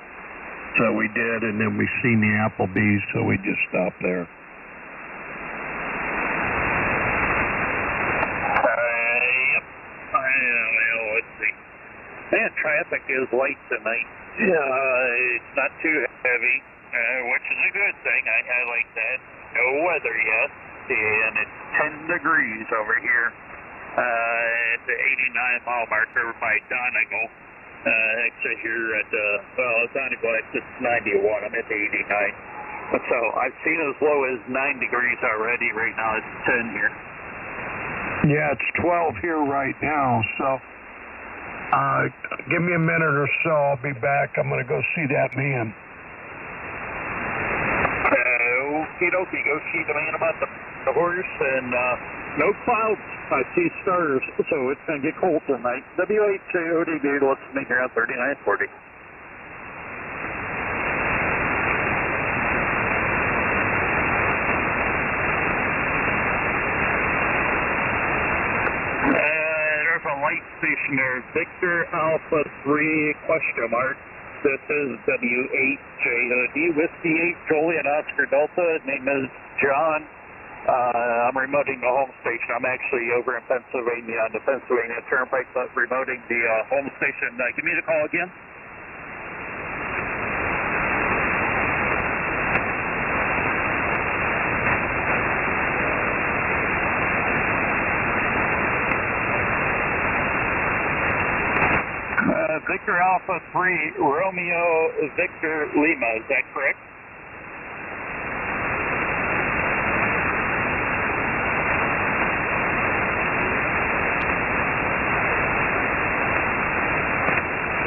so we did, and then we seen the Applebee's, so we just stopped there. Yep. Well, let's see. Man, traffic is light tonight. It's not too heavy, which is a good thing. I like that. No weather yet, and it's 10 degrees over here at the 89-mile marker by Donegal. Actually here at Donegal, it's 91. I'm at the 89. So I've seen as low as 9 degrees already. Right now it's 10 here. Yeah, it's 12 here right now, so give me a minute or so. I'll be back. I'm going to go see that man. Okie dokie, go see the man about the horse, and no clouds. I see stars, so it's going to get cold tonight. WHODB, let's make here on 3940. There's a light station there. Victor Alpha 3 question mark. This is WHJOD, Whiskey 8, Juliet Oscar Delta. Name is John. I'm remoting the home station. I'm actually over in Pennsylvania on the Pennsylvania Turnpike, but remoting the home station. Give me the call again. Victor Alpha 3, Romeo Victor Lima, is that correct?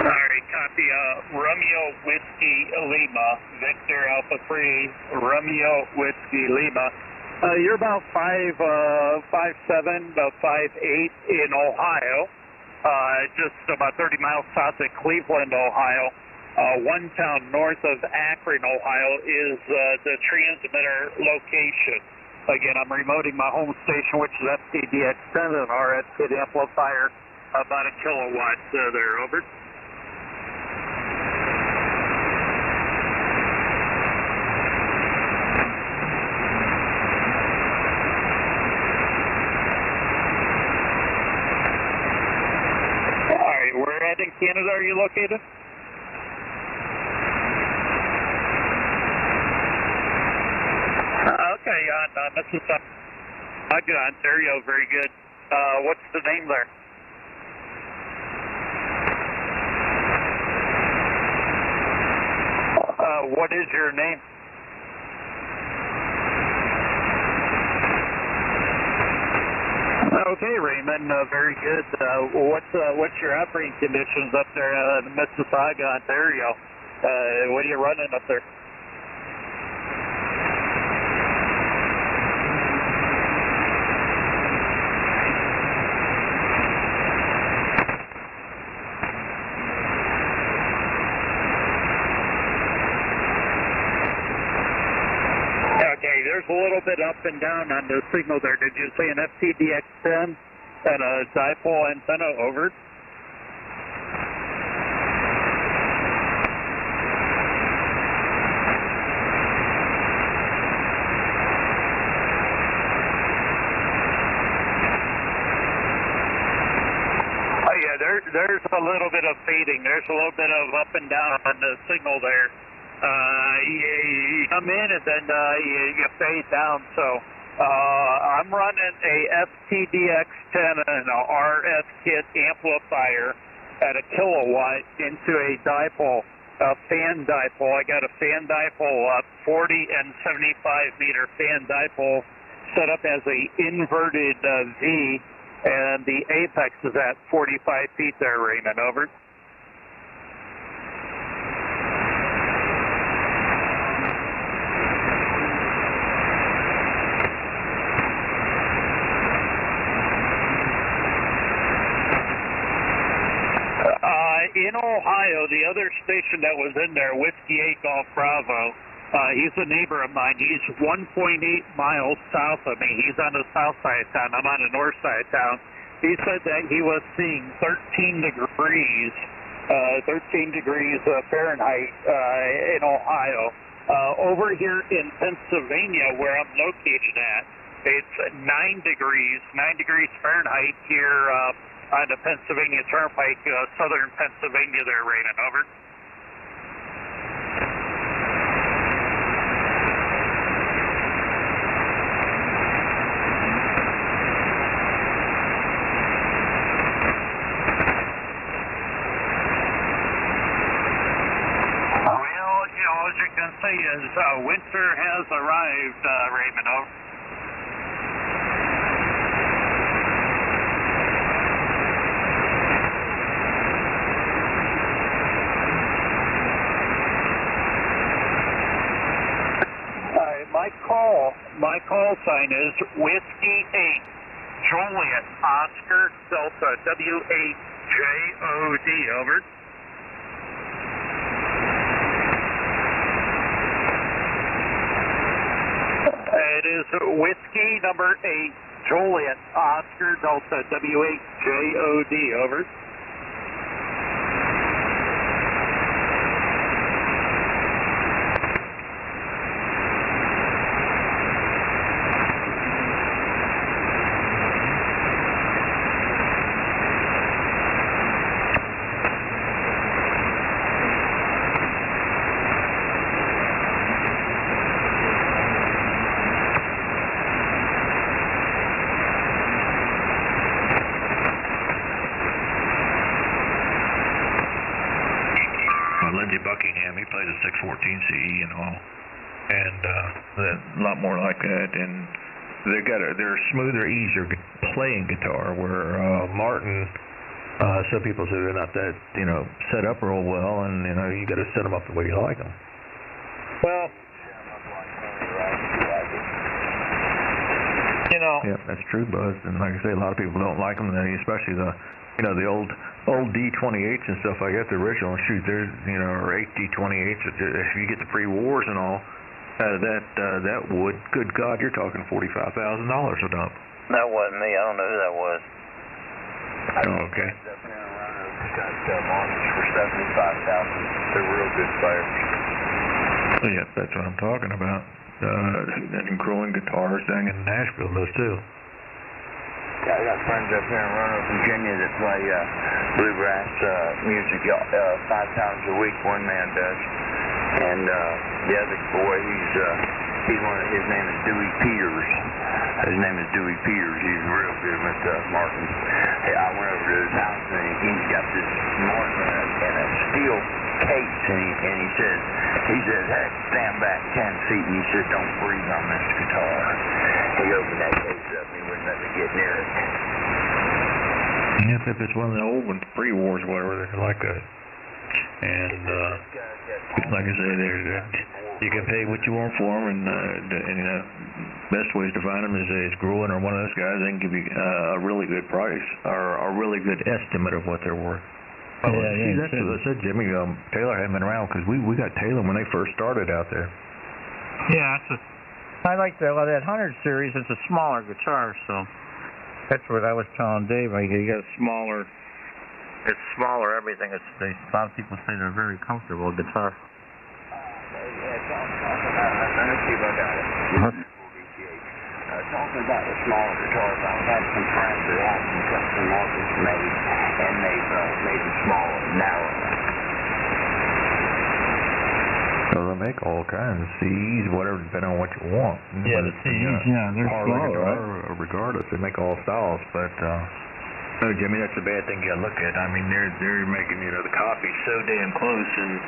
Alright, copy. Romeo Whiskey Lima, Victor Alpha 3, Romeo Whiskey Lima. You're about 5'7", about 5'8" in Ohio. Just about 30 miles south of Cleveland, Ohio. One town north of Akron, Ohio is the transmitter location. Again, I'm remoting my home station, which is FTDX10, an RF kit amplifier, about a kilowatt there, over. Where in Canada are you located? Okay, on Mississauga, Ontario, very good. What's the name there? What is your name? Okay, Raymond, very good. What's your operating conditions up there in Mississauga, Ontario? What are you running up there? Okay, there's a little bit up and down on the signal there. Did you say an FTDX10 and a dipole antenna, over? there's a little bit of fading. There's a little bit of up and down on the signal there. You come in and then you fade down. So I'm running a FTDX10 and a RS kit amplifier at a kilowatt into a dipole, a fan dipole. I got a fan dipole up, 40 and 75 meter fan dipole set up as a inverted V, and the apex is at 45 feet there, Raymond. Over. In Ohio, the other station that was in there, Whiskey 8 Golf Bravo, he's a neighbor of mine. He's 1.8 miles south of me. He's on the south side of town. I'm on the north side of town. He said that he was seeing 13 degrees Fahrenheit in Ohio. Over here in Pennsylvania, where I'm located at, it's 9 degrees Fahrenheit here on the Pennsylvania Turnpike, southern Pennsylvania there, Raymond. Over. Well, all you can say is winter has arrived, Raymond. Over. My call sign is Whiskey 8, Juliet, Oscar, Delta, W8JOD, over. It is Whiskey number 8, Juliet, Oscar, Delta, W8JOD, over. Buckingham, he plays a 614 CE and all, and a lot more like that. And they're smoother, easier playing guitar. Where Martin, some people say they're not that set up real well, and you got to set them up the way you like them. Well, yeah, that's true, Buzz. And like I say, a lot of people don't like them, especially the old D28s and stuff like that, the original. Shoot, there's or 8 D28s. If you get the pre-wars and all, that would, good God, you're talking $45,000 a dump. That wasn't me. I don't know who that was. Oh, okay. Got launches for $75,000. They're real good players. Yeah, that's what I'm talking about. And growing guitars down in Nashville, those too. Yeah, I got friends up here in Roanoke, Virginia that play bluegrass music 5 times a week. One man does, and the other boy, his name is Dewey Peters. He's real good with Martin. Hey, I went over to his house and he's got this Martin in a steel case, and he says, hey, stand back 10 feet, and he said, don't breathe on this guitar. He opened that case up and he wouldn't let me get near it. Yes, if it's one of the old ones, pre-wars, whatever, they're like that. And like I said, you can pay what you want for them, and best ways to find them is Gruen or one of those guys. They can give you a really good price or a really good estimate of what they're worth. Oh, yeah, that's what I said, Jimmy. Taylor hadn't been around because we got Taylor when they first started out there. Yeah, I like that 100 series. It's a smaller guitar, so that's what I was telling Dave. You got smaller. It's smaller. Everything. A lot of people say they're very comfortable guitar. Let me see if I got it. Talking about the smaller guitars, I've had some friends that have some custom models made, and they've all kinds of CEs, whatever, depending on what you want. Yeah, the CEs, yeah, they're Parlay small, guitar, right? regardless, they make all styles. But no, Jimmy, that's the bad thing you gotta look at. I mean, they're making the copies so damn close, and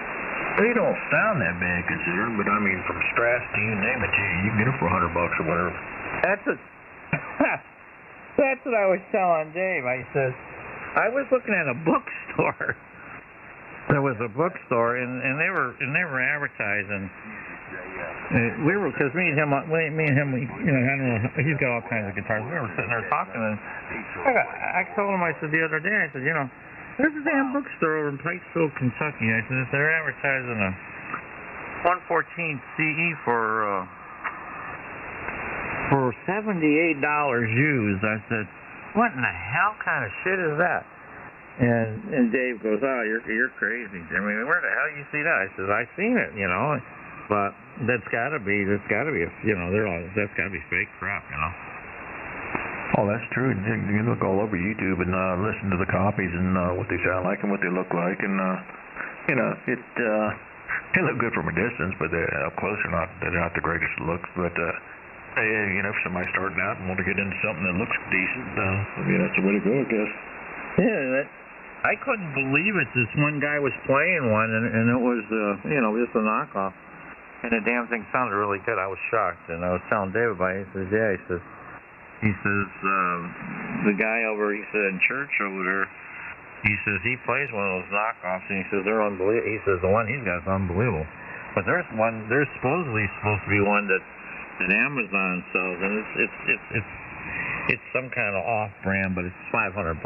they don't sound that bad considering. But I mean, from Strats to you name it, you can get them for $100 or whatever. That's what I was telling Dave. I said I was looking at a bookstore. There was a bookstore, and they were advertising. Because me and him, I don't know, he's got all kinds of guitars. We were sitting there talking, and I told him, I said the other day, I said, there's a damn bookstore over in Pikesville, Kentucky. I said, if they're advertising a 114 CE for $78 used, I said, what in the hell kind of shit is that? And Dave goes, oh, you're crazy. I mean, where the hell you see that? I said, I seen it, but that's gotta be that's gotta be fake crap, Oh, that's true. You can look all over YouTube and listen to the copies and what they sound like and what they look like, and they look good from a distance, but they're up close they're not the greatest looks. But if somebody's starting out and want to get into something that looks decent, that's the way to go, I guess. Yeah, I couldn't believe it. This one guy was playing one, and it was just a knockoff, and the damn thing sounded really good. I was shocked, and I was telling Dave about it. He says, yeah, he says the guy in church over there, he says he plays one of those knockoffs, and he says they're unbelievable. He says the one he's got is unbelievable, but there's supposedly supposed to be one that Amazon sells, and it's some kind of off-brand, but it's $500.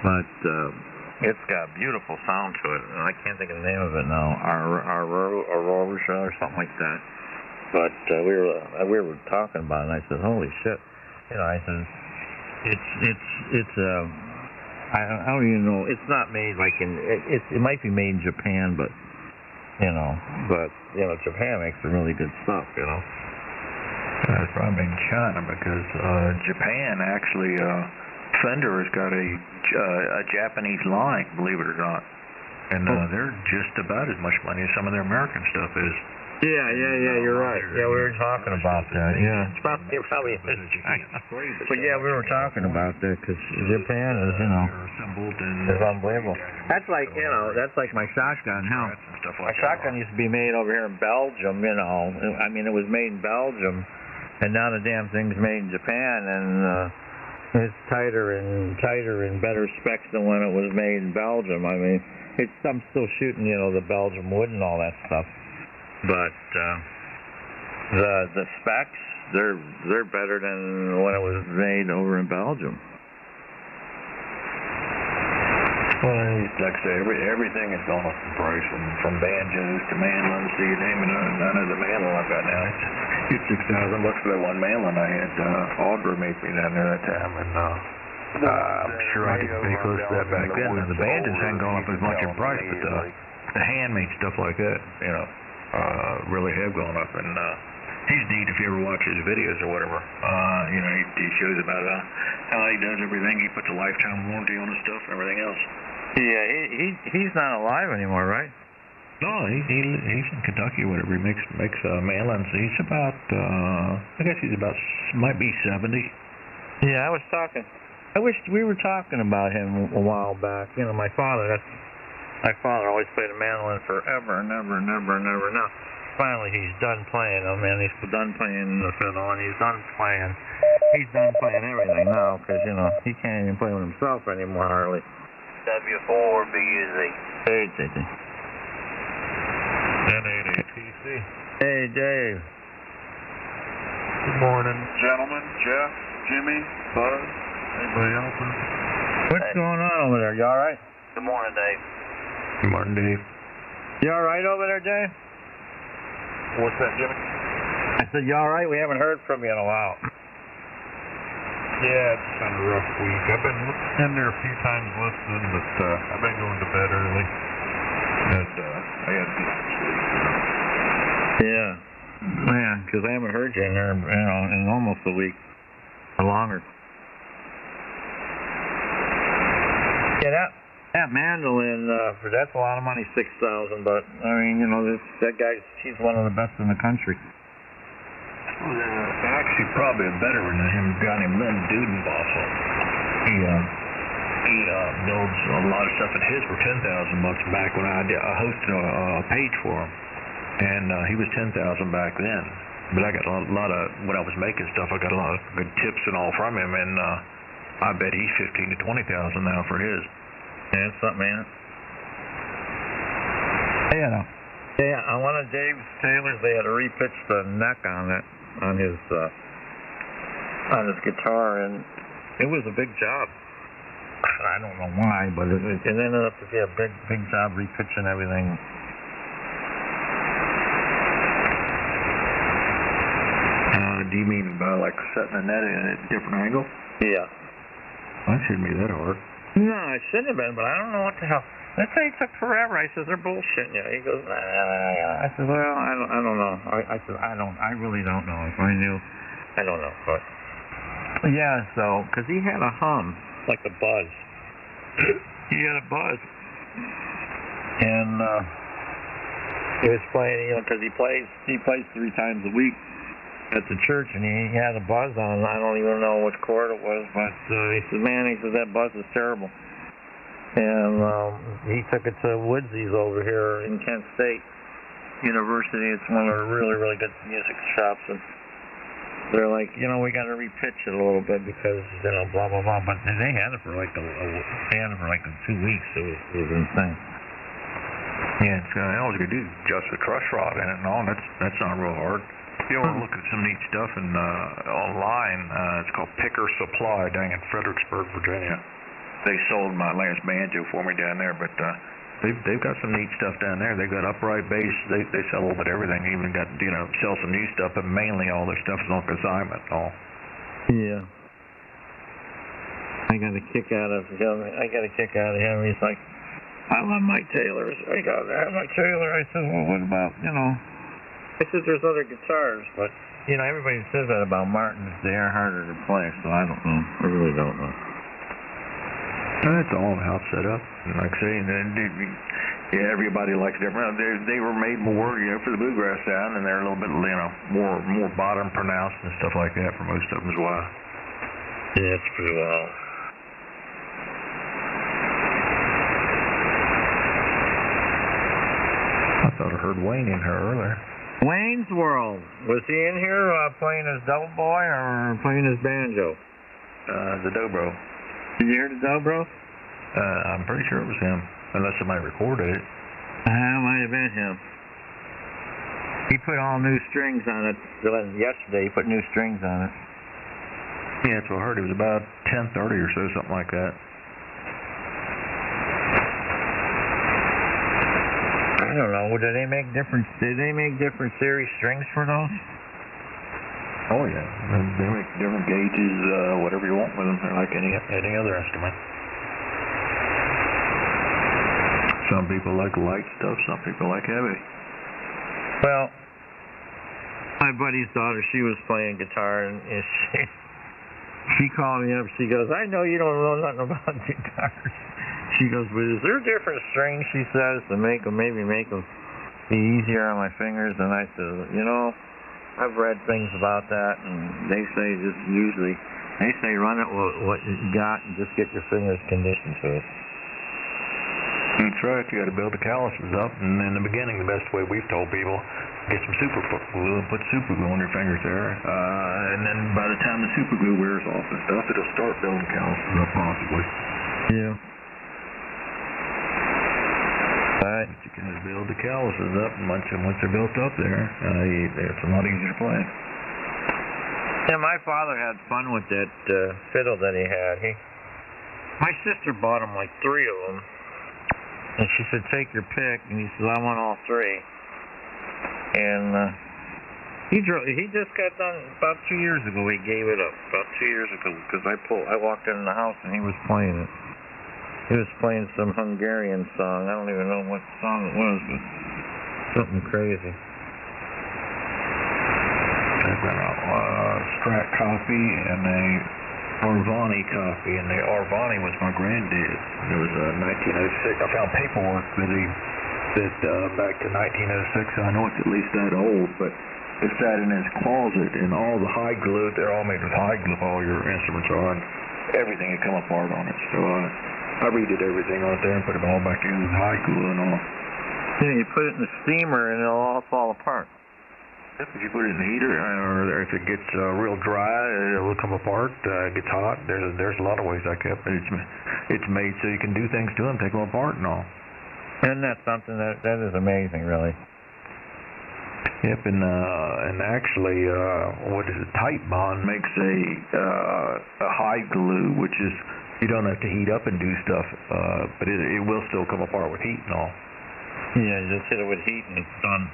But it's got beautiful sound to it, and I can't think of the name of it now. Aurora or something like that. But we were talking about it, and I said, "Holy shit!" I said, "It's I don't even know. It's not made like it might be made in Japan, but Japan makes some really good stuff, It's probably in China because Japan actually." Fender has got a Japanese line, believe it or not, and they're just about as much money as some of their American stuff is. Yeah, you're right. Yeah, we were talking about that. Yeah, it's probably China. But yeah, we were talking about that because Japan is, is unbelievable. That's like my shotgun. My shotgun used to be made over here in Belgium. I mean, it was made in Belgium, and now the damn thing's made in Japan, and it's tighter and better specs than when it was made in Belgium. I mean, I'm still shooting, the Belgium wood and all that stuff. But the specs, they're better than when it was made over in Belgium. Well, like I say, everything has gone up in price, from banjos to mandolins to you name it. None of the mandolin I've got now. It's $6,000 for that one mandolin I had. Audra made me down there that time, and I'm sure I could pay close to that back then. Now, the banjos hadn't gone up as much in price, but the handmade stuff like that, really have gone up. And he's neat if you ever watch his videos or whatever. He shows about how he does everything. He puts a lifetime warranty on his stuff and everything else. Yeah, he's not alive anymore, right? No, he's in Kentucky or whatever. He makes mandolins. He's about, I guess might be 70. Yeah, I wish we were talking about him a while back. My father always played a mandolin forever and ever and ever and ever. Now, finally he's done playing them, and he's done playing the fiddle, and he's done playing everything now, because, he can't even play with himself anymore, hardly. W4 BUZ. Hey, JJ. N8ATC. Hey, Dave. Good morning, gentlemen. Jeff, Jimmy, Buzz, anybody else? What's going on over there? You all right? Good morning, Dave. Good morning, Dave. You all right over there, Dave? What's that, Jimmy? I said, you all right? We haven't heard from you in a while. Yeah, it's kind of a rough week. I've been in there a few times listening, but I've been going to bed early. And I had to get some sleep. Yeah. Man, because I haven't heard you in there, in almost a week or longer. Yeah, that mandolin, that's a lot of money, $6,000. But I mean, you know, that guy, he's one of the best in the country. Actually, probably a better than him, a guy named Len Dudenbossel. He builds a lot of stuff, and his were $10,000 back when I hosted a page for him, and he was $10,000 back then. But I got a lot of, when I was making stuff, I got a lot of good tips and all from him, and I bet he's $15,000 to $20,000 now for his. Yeah, that's something, man. Yeah, on one of Dave Taylor's, they had to repitch the neck on it, on his guitar, and it was a big job. I don't know why, but it ended up to be a big job repitching everything. Do you mean by like setting the net in at a different angle? Yeah. That shouldn't be that hard. No, it shouldn't have been, but I don't know what the hell. Let's say it took forever. I says, they're bullshitting you. He goes, I said, well, I don't know. I said, I really don't know. If I knew, I don't know. But yeah, so, because he had a hum, like a buzz. He had a buzz. And he was playing, you know, because he plays 3 times a week at the church, and he had a buzz on. I don't even know which chord it was, but he said, man, that buzz is terrible. And he took it to Woodsy's over here in Kent State University. It's one of the really, really good music shops, and they're like, you know, we got to repitch it a little bit because, you know, blah, blah, blah. But they had it for like 2 weeks. It was insane. Yeah, it's all you could do, just a truss rod in it and all. That's not real hard. If you want to look at some neat stuff online, it's called Picker Supply down in Fredericksburg, Virginia. They sold my last banjo for me down there, but they've got some neat stuff down there. They've got upright bass. They sell a little bit of everything. Even got, you know, sell some new stuff, but mainly all their stuff is on consignment and all. Yeah. I got a kick out of him. He's like, I love Mike Taylor's. I have Mike Taylor. I said, well, what about, you know? I said, there's other guitars, but, you know, everybody says that about Martins. They are harder to play, so I don't know. I really don't know. That's all how it's set up. And like I say, yeah, everybody likes different. They were made more, you know, for the bluegrass sound, and they're a little bit, you know, more bottom pronounced and stuff like that for most of them is why. Yeah, it's pretty wild. I thought I heard Wayne in here earlier. Wayne's World. Was he in here playing his double boy or playing his banjo? The dobro. Did you hear the dobro? I'm pretty sure it was him, unless somebody recorded it. Might have been him. He put all new strings on it. Yesterday, he put new strings on it. Yeah, that's what I heard. It was about 10:30 or so, something like that. I don't know. Did they make different series strings for those? Oh yeah, they make different gauges, whatever you want with them. They're like any other instrument. Some people like light stuff. Some people like heavy. Well, my buddy's daughter, she was playing guitar, and she called me up. She goes, "I know you don't know nothing about guitars." She goes, "But is there different strings?" She says, to maybe make them be easier on my fingers. And I said, you know, I've read things about that, and they say run it with what you got and just get your fingers conditioned to it. That's right. You got to build the calluses up, and in the beginning, the best way we've told people, get some super glue and put super glue on your fingers there, and then by the time the super glue wears off and stuff, it'll start building calluses up possibly. Yeah. Right. But you can just build the calluses up, and once they're built up there, it's a lot easier to play. Yeah, my father had fun with that fiddle that he had. My sister bought him like 3 of them, and she said, "Take your pick." And he said, "I want all 3." And he just got done about 2 years ago. He gave it up about 2 years ago because I walked in the house and he was playing it. He was playing some Hungarian song. I don't even know what song it was, but something crazy. I've got a Strat copy and a Arvani copy, and the Arvani was my granddad. It was 1906. I found paperwork that back to 1906. I know it's at least that old, but it sat in his closet, and all the hide glue, they're all made with hide glue, all your instruments are, and everything had come apart on it. So I redid everything on it there and put it all back together with hide glue and all. Yeah, you put it in the steamer and it'll all fall apart. If you put it in the heater, or if it gets real dry, it'll come apart. It gets hot. There's a lot of ways I kept it. It's made so you can do things to them, take them apart and all. Isn't that something that is amazing, really? Yep, and actually, what is it? Tight Bond makes a hide glue, which is you don't have to heat up and do stuff, but it will still come apart with heat and all. Yeah, you just hit it with heat and it's done.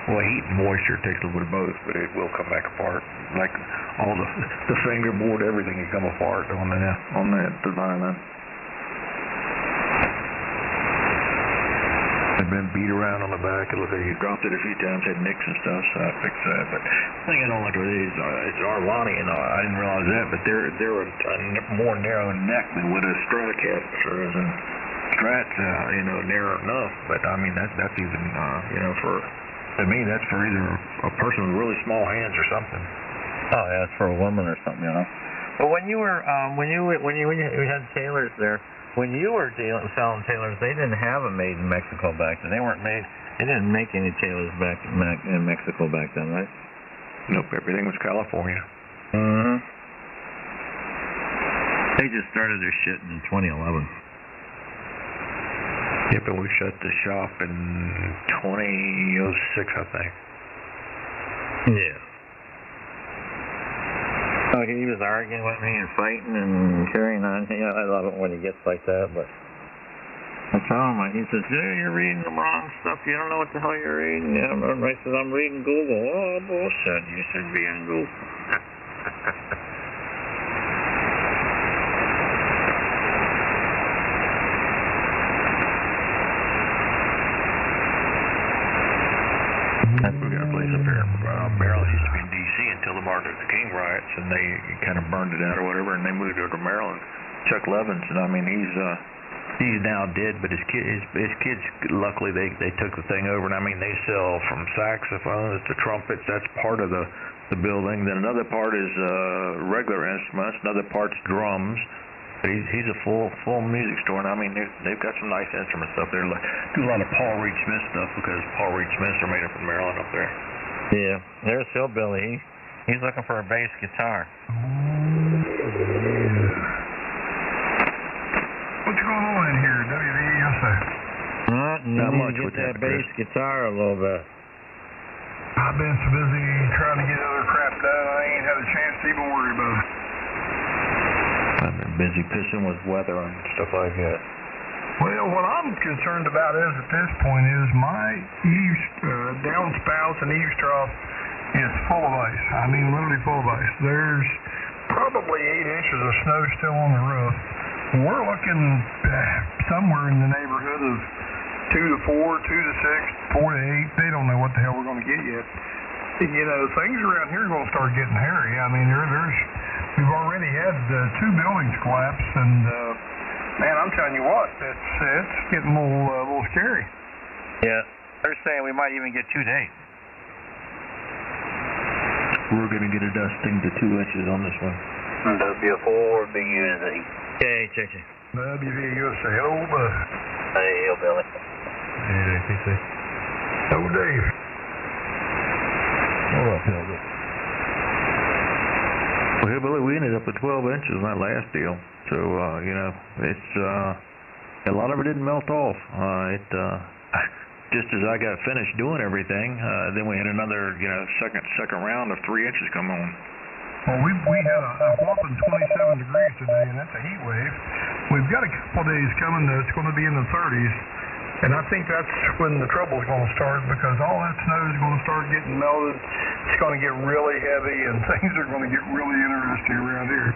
Well, heat and moisture takes a little bit of both, but it will come back apart. Like all the fingerboard, everything can come apart on that design. I've been beat around on the back. It looked like you dropped it a few times, had nicks and stuff, so I fixed that. But the thing I don't like with these, it's Arvani, and I didn't realize that, but they're a more narrow neck than what a Strat has. Sure isn't. Strat's, narrow enough, but I mean, that's even, to me, that's for either a person with really small hands or something. Oh, yeah, it's for a woman or something, But when you were, when you had tailors there, when you were selling tailors, they didn't have them made in Mexico back then. They didn't make any tailors back in Mexico back then, right? Nope, everything was California. Mm-hmm. They just started their shit in 2011. Yep, and we shut the shop in 2006, I think. Yeah. Oh, he was arguing with me and fighting and carrying on. I love it when he gets like that, but I tell him, he says, you're reading the wrong stuff. You don't know what the hell you're reading. Yeah, I said, I'm reading Google. Oh, bullshit. You should be on Google. We got a place up here. Maryland used to be in D.C. until the Martin Luther King riots, and they kind of burned it out or whatever, and they moved over to Maryland. Chuck Levins, and I mean, he's now dead, but his kids, luckily, they took the thing over, and I mean, they sell from saxophones to trumpets. That's part of the building. Then another part is regular instruments. Another part's drums. But he's a full music store, and I mean, they've got some nice instruments up there. Do a lot of Paul Reed Smith stuff because Paul Reed Smiths are made up in Maryland up there. Yeah, there's Hillbilly. He's looking for a bass guitar. What's going on in here, WVUSA? Not much with that bass guitar a little bit. I've been so busy trying to get other crap done, I ain't had a chance to even worry about it. I've been busy pissing with weather and stuff like that. Well, what I'm concerned about at this point is my downspout and eaves trough is full of ice. I mean, literally full of ice. There's probably 8 inches of snow still on the roof. We're looking somewhere in the neighborhood of 2 to 4, 2 to 6, 4 to 8. They don't know what the hell we're going to get yet. Things around here are going to start getting hairy. I mean, we've already had 2 buildings collapse, and man, I'm telling you what, it's getting a little scary. Yeah, they're saying we might even get 2 days. We're going to get a dusting to 2 inches on this one. W4BUZ. Okay, check it. WVUSA. Hello, bud. Hey, Hillbilly. Hey, PC. Hello, Dave. What up, Hillbilly? Well, Hillbilly, we ended up with 12 inches on that last deal. So, it's a lot of it didn't melt off. Just as I got finished doing everything, then we had another, second round of 3 inches come on. Well, we had a whopping 27 degrees today, and that's a heat wave. We've got a couple of days coming that's going to be in the 30s, and I think that's when the trouble's going to start, because all that snow is going to start getting melted. It's going to get really heavy, and things are going to get really interesting around here.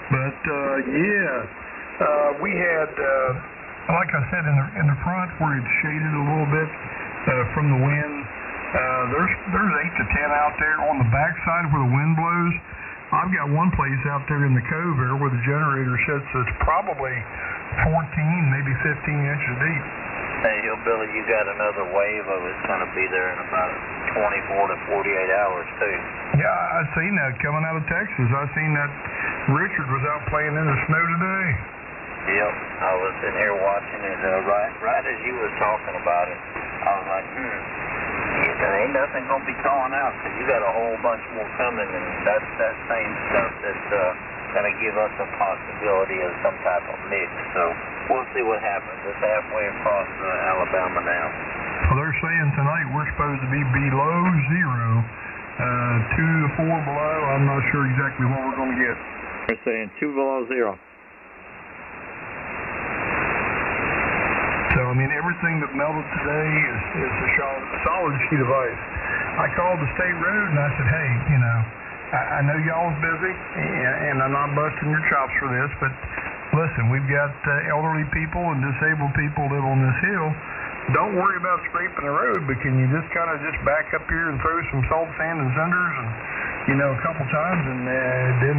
But we had, like I said, in the front where it's shaded a little bit from the wind. There's 8 to 10 out there on the backside where the wind blows. I've got one place out there in the cove there where the generator sits that's probably 14, maybe 15 inches deep. Hey, Hillbilly, you got another wave of it's going to be there in about 24 to 48 hours, too. Yeah, I've seen that coming out of Texas. I've seen that Richard was out playing in the snow today. Yep, I was sitting here watching it right as you was talking about it. I was like, there ain't nothing going to be thawing out because you got a whole bunch more coming, and that's that same stuff that's going to give us a possibility of some type of mix. So we'll see what happens. It's halfway across Alabama now. Well, they're saying tonight we're supposed to be below zero, 2 to 4 below. I'm not sure exactly what we're going to get. They're saying 2 below zero. So, I mean, everything that melted today is a solid sheet of ice. I called the state road and I said, hey, you know, I know y'all's busy and I'm not busting your chops for this, but listen, we've got elderly people and disabled people live on this hill. Don't worry about scraping the road, but can you just kind of just back up here and throw some salt, sand, and cinders and, you know, a couple times and then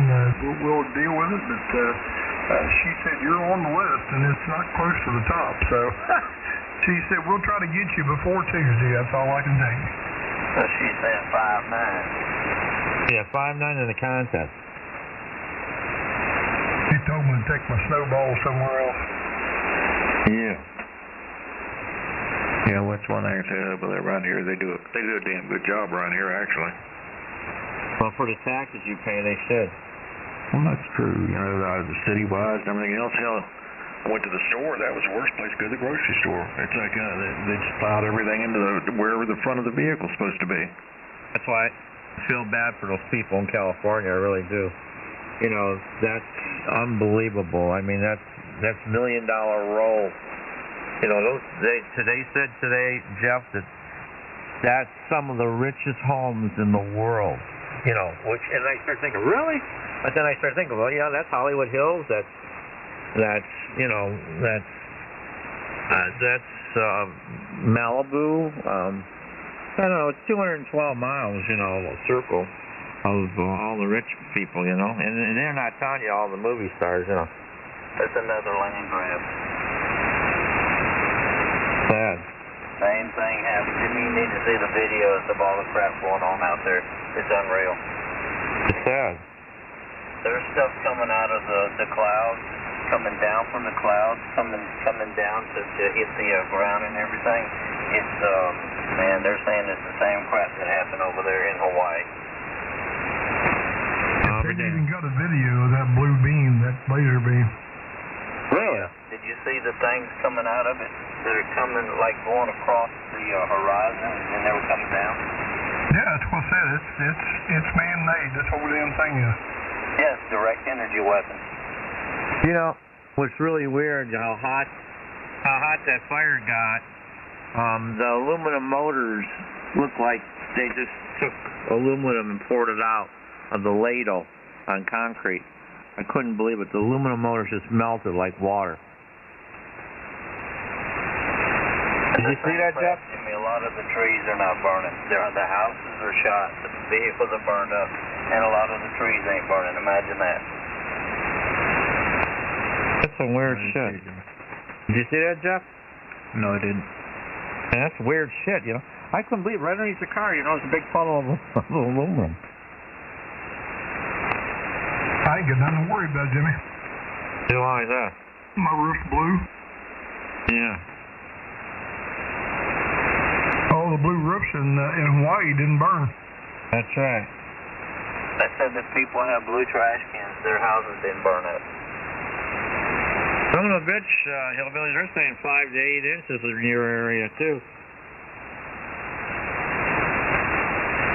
we'll deal with it. But she said, you're on the list, and it's not close to the top. So she said, we'll try to get you before Tuesday. That's all I can tell you. So she said 5'9". Yeah, 5'9" in the contest. She told me to take my snowball somewhere else. Yeah. Yeah, what's one thing I say about around here? They do a damn good job around here, actually. Well, for the taxes you pay, they should. Well, that's true. You know, the city-wise and everything else. Hell, I went to the store. That was the worst place to go to the grocery store. It's like they just piled everything into wherever the front of the vehicle's supposed to be. That's why I feel bad for those people in California. I really do. You know, that's unbelievable. I mean, that's $1 million roll. You know, they said today, Jeff, that's some of the richest homes in the world. You know, and I started thinking, really? But then I started thinking, well, yeah, that's Hollywood Hills. That's Malibu. I don't know. It's 212 miles. You know, a circle of all the rich people. You know, and they're not telling you all the movie stars. You know, that's another land grab. Sad. Same thing happened. You need to see the videos of all the crap going on out there. It's unreal. It's sad. There's stuff coming out of the clouds, coming down from the clouds, coming down to hit the ground and everything. It's man, they're saying it's the same crap that happened over there in Hawaii. They even got a video of that blue beam, that laser beam. Really? Did you see the things coming out of it that are coming, like going across the horizon and they were coming down? Yeah, that's what I said. It's man-made. This whole damn thing is. Yes, direct energy weapon. You know, what's really weird, how hot that fire got. The aluminum motors look like they just took aluminum and poured it out of the ladle on concrete. I couldn't believe it. The aluminum motors just melted like water. Did you see that, Jeff? A lot of the trees are not burning. The houses are shot. The vehicles are burned up. And a lot of the trees ain't burning. Imagine that. That's some weird shit. Did you see that, Jeff? No, I didn't. Man, that's weird shit, you know. I couldn't believe it. Right underneath the car, you know, it's a big puddle of aluminum. I ain't got nothing to worry about, Jimmy. Why is that? My roof's blue. Yeah. All the blue roofs in Hawaii didn't burn. That's right. They said that people have blue trash cans. Their houses didn't burn up. Some of the bitch hillbillies are saying 5 to 8 inches in your area, too.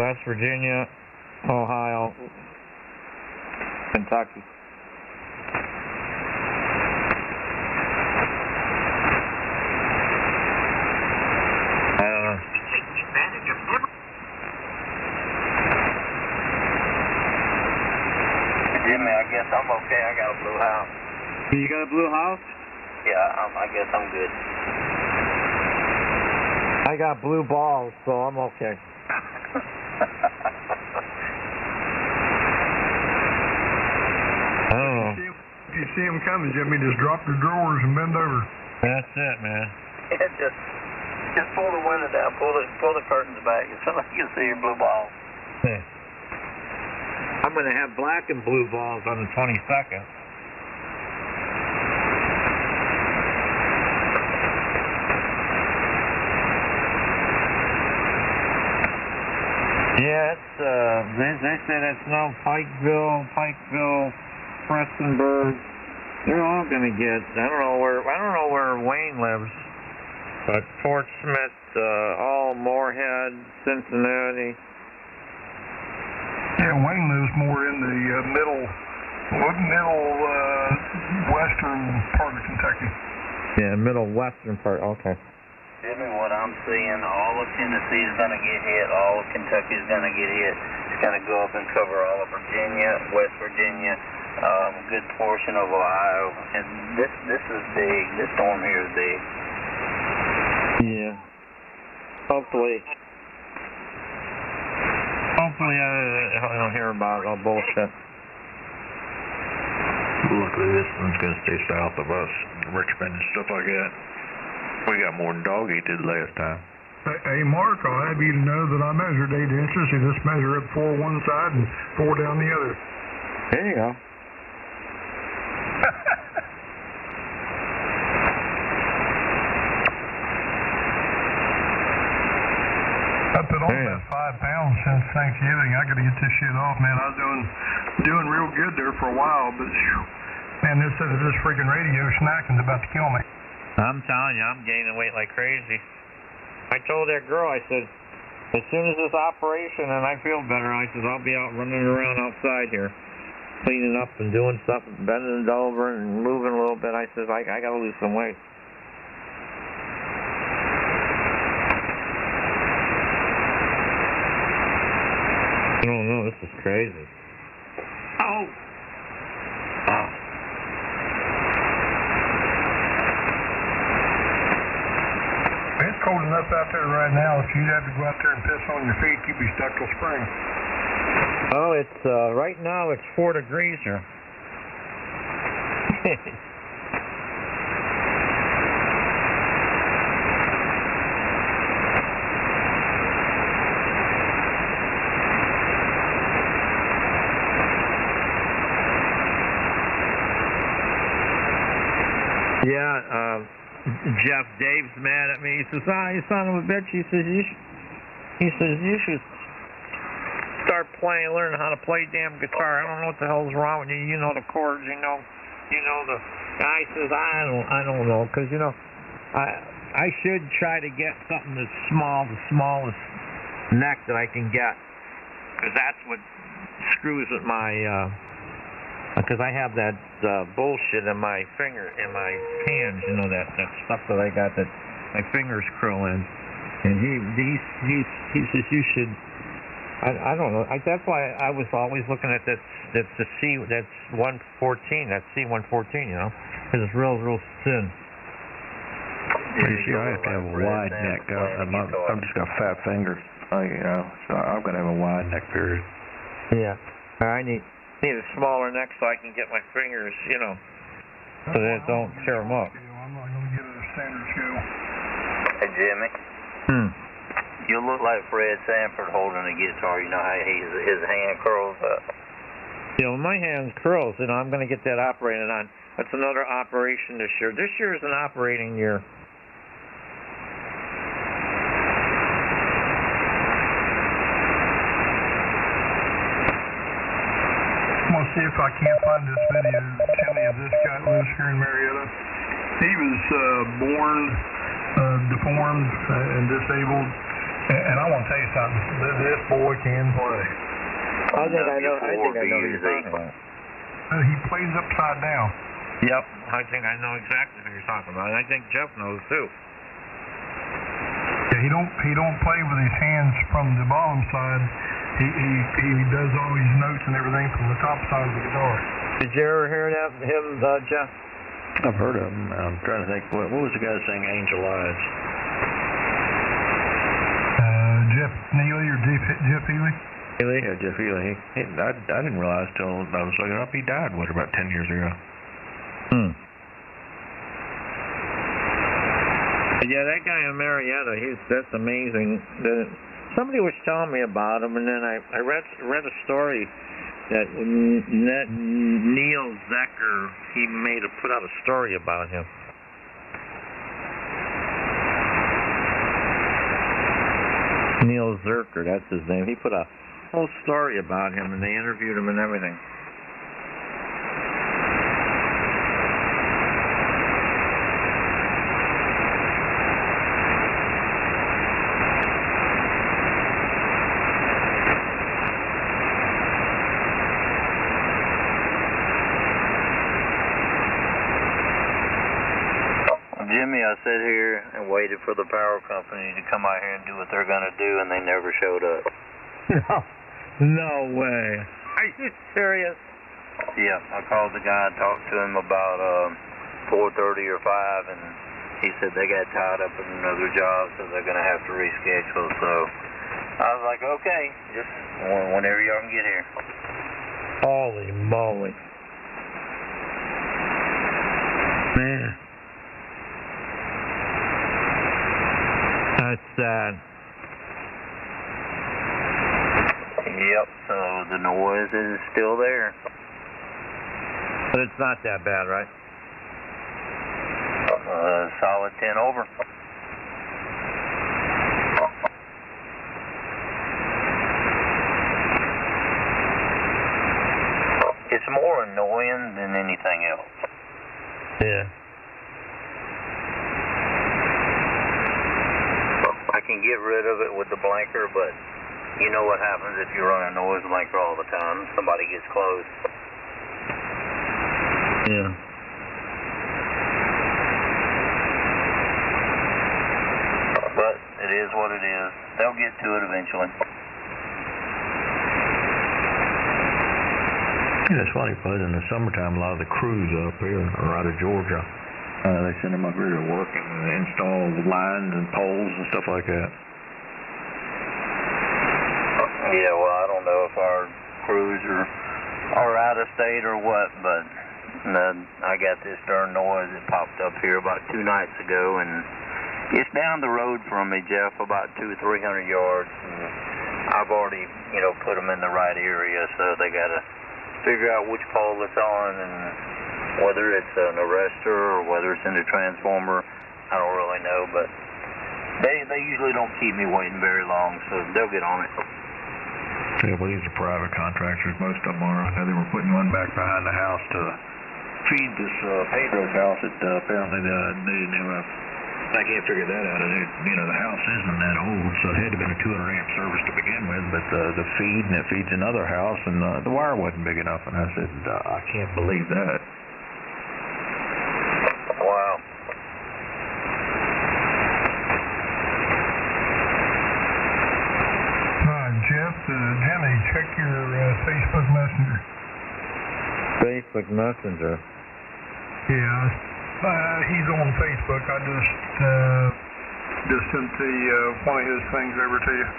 West Virginia, Ohio, Kentucky. Jimmy, I guess I'm okay. I got a blue house. You got a blue house? Yeah, I guess I'm good. I got blue balls, so I'm okay. see them coming, Jimmy, just drop your drawers and bend over. That's it, man. Yeah, just pull the window down, pull the curtains back, so you can see your blue balls. Yeah. I'm going to have black and blue balls on the 22nd. Yeah, it's, they said it's no Pikeville, Prestonburg. They're all going to get, I don't know where Wayne lives, but Fort Smith, all Moorhead, Cincinnati. Yeah, Wayne lives more in the middle western part of Kentucky. Yeah, middle western part, okay. Jimmy, what I'm seeing, all of Tennessee is going to get hit, all of Kentucky is going to get hit. It's going to go up and cover all of Virginia, West Virginia, a good portion of Ohio, and this is big. This storm here is big. Yeah. Hopefully I don't hear about all bullshit. Luckily, this one's going to stay south of us, Richmond and stuff like that. We got more than dog eat did last time. Hey, Mark, I'll have you to know that I measured 8 inches. You just measure up 4 one side and 4 down the other. There you go. I put on about 5 pounds since Thanksgiving. I got to get this shit off, man. I was doing real good there for a while, but man, this freaking radio snacking's about to kill me. I'm telling you, I'm gaining weight like crazy. I told that girl, I said, as soon as this operation and I feel better, I said, I'll be out running around outside here, cleaning up and doing stuff, bending it over and moving a little bit. I said, I got to lose some weight. I don't know, this is crazy. Oh! It's cold enough out there right now. If you'd have to go out there and piss on your feet, you'd be stuck till spring. Oh, it's right now it's 4 degrees here. Yeah, Jeff Dave's mad at me. He says, you son of a bitch. He says, you should start learning how to play damn guitar. I don't know what the hell's wrong with you. You know the chords, you know the guy says, I don't know, because I should try to get something that's small, the smallest neck that I can get, because that's what screws with my because I have that bullshit in my finger, in my hands, that stuff that I got that my fingers curl in. And he says you should. I don't know. That's why I was always looking at that's the C. That's 114. That's C114. Because it's real thin. You see, I have to have a wide neck. I've just got fat fingers. So I'm gonna have a wide neck period. Yeah. I need a smaller neck so I can get my fingers, so that it don't tear them up. I'm not going to get a standard shoe. Hey, Jimmy. You look like Fred Sanford holding a guitar. You know how his hand curls up? My hand curls, I'm going to get that operated on. That's another operation this year. This year is an operating year. I'm going to see if I can't find this video, Timmy, of this guy that lives here in Marietta. He was born deformed and disabled, and I want to tell you something. This boy can play. I think I know who you're talking about. He plays upside down. Yep, I think I know exactly who you're talking about, and I think Jeff knows too. Yeah, he don't play with his hands from the bottom side. He does all his notes and everything from the top side of the guitar. Did you ever hear him, Jeff? I've heard of him. I'm trying to think. What was the guy that sang Angel Eyes? Jeff Neely or Jeff Healy? Yeah, Jeff Healy. I didn't realize till I was looking up he died, about 10 years ago. Yeah, that guy in Marietta, that's amazing. Somebody was telling me about him, and then I read a story that Neil Zecker, he put out a story about him. Neil Zerker, that's his name. He put a whole story about him, and they interviewed him and everything. Jimmy, I sat here and waited for the power company to come out here and do what they're going to do, and they never showed up. No way. Are you serious? Yeah, I called the guy and talked to him about 4:30 or 5, and he said they got tied up in another job, so they're going to have to reschedule. So I was like, okay, just whenever y'all can get here. Holy moly. Man. That's sad. Yep, so the noise is still there. But it's not that bad, right? Solid 10 over. It's more annoying than anything else. Yeah. I can get rid of it with the blinker, but you know what happens if you run a noise blinker all the time. Somebody gets close. Yeah. But it is what it is. They'll get to it eventually. Yeah, it's funny, Bud. In the summertime, a lot of the crews up here are out of Georgia. They send them up here to work and install lines and poles and stuff like that. Yeah, well, I don't know if our crews are out of state or what, but I got this darn noise that popped up here about 2 nights ago, and it's down the road from me, Jeff, about 200 or 300 yards. And I've already, put them in the right area, so they got to figure out which pole it's on and whether it's an arrestor or whether it's in the transformer. I don't really know, but they usually don't keep me waiting very long, so they'll get on it. Yeah, well, these are private contractors. Most of them are. They were putting one back behind the house to feed this Pedro's house that apparently they didn't have. I can't figure that out. The house isn't that old, so it had to have been a 200 amp service to begin with, but the feed, and it feeds another house, and the wire wasn't big enough, and I said, I can't believe that. Wow. Jeff, Jimmy, check your Facebook Messenger. Facebook Messenger? Yeah, he's on Facebook. I just sent one of his things over to you.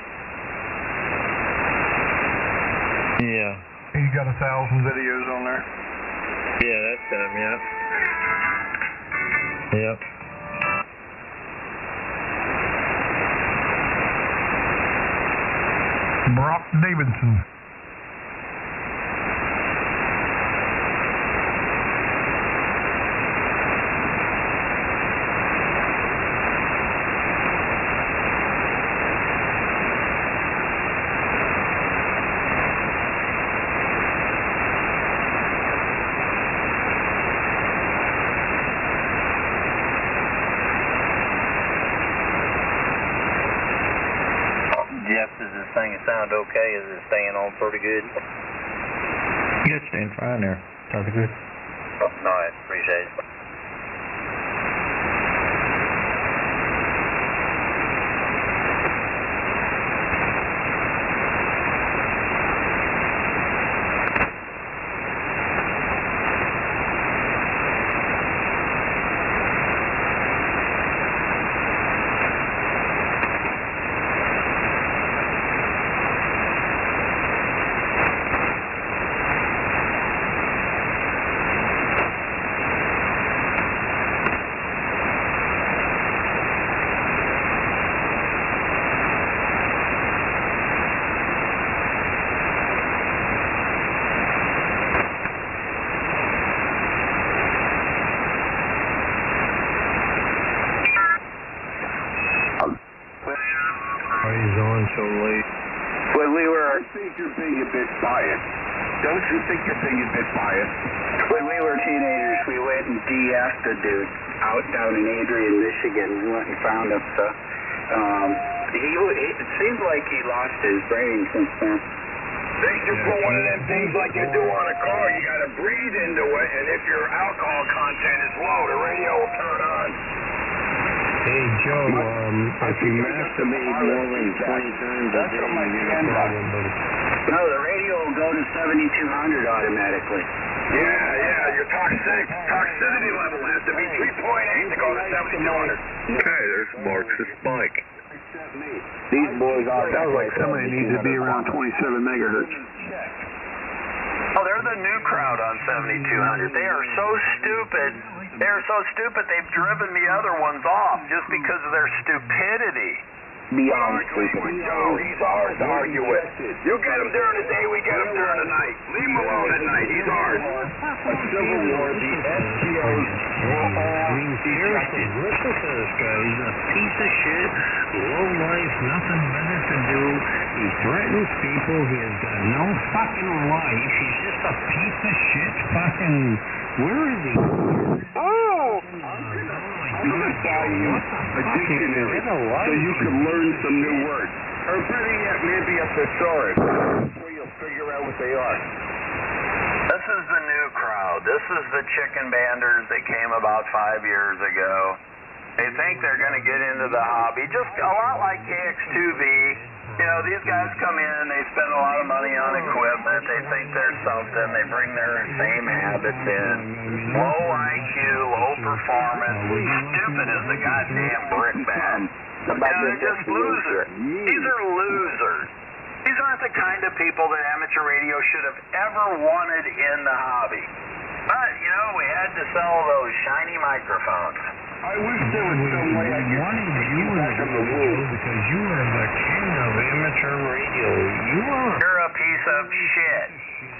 Yeah. He's got 1,000 videos on there. Yeah, that's him, yeah. Yep. Brock Davidson. Jeff, does this thing sound okay? Is it staying on pretty good? Yeah, it's staying fine there. Sounds good. All right, appreciate it. buy it. Don't you think you're being a bit biased? When we were teenagers, we went and DF'd a dude out down in Adrian, Michigan. We went and found him. It seems like he lost his brain since then. They just put one of them things like you do on a car. You got to breathe into it, and if your alcohol content is low, the radio will turn on. Hey, Joe, if you masturbate more than 20 times a day, you get a problem, buddy. No, the radio will go to 7,200 automatically. Yeah, your toxicity level has to be 3.8 to go to 7,200. Hey, there's Marxist Mike. These boys are Sounds like somebody needs to be around 27 megahertz. Oh, they're the new crowd on 7,200. They are so stupid. They are so stupid they've driven the other ones off just because of their stupidity. Beyond With Joe, he's ours to argue with. You get him during the day, we get him during the night. Leave him alone at night. He's ours. A civil war, the SDRs were all ejected. Listen to this guy. He's a piece of shit, low life, nothing better to do. He threatens people. He has got no fucking life. He's just a piece of shit fucking... Where is he? Oh! I'm gonna buy you a dictionary so you can learn some new words. Or better yet, maybe a thesaurus where you'll figure out what they are. This is the new crowd. This is the chicken banders that came about 5 years ago. They think they're going to get into the hobby, just a lot like KX2V. You know, these guys come in, they spend a lot of money on equipment, they think they're something, they bring their same habits in. Low IQ, low performance, stupid as the goddamn brickbat. You know, they're just losers. These are losers. These aren't the kind of people that amateur radio should have ever wanted in the hobby. But, you know, we had to sell those shiny microphones. I wish there was some way I could wanted you in the radio because you are the king of amateur radio. You're a piece of shit.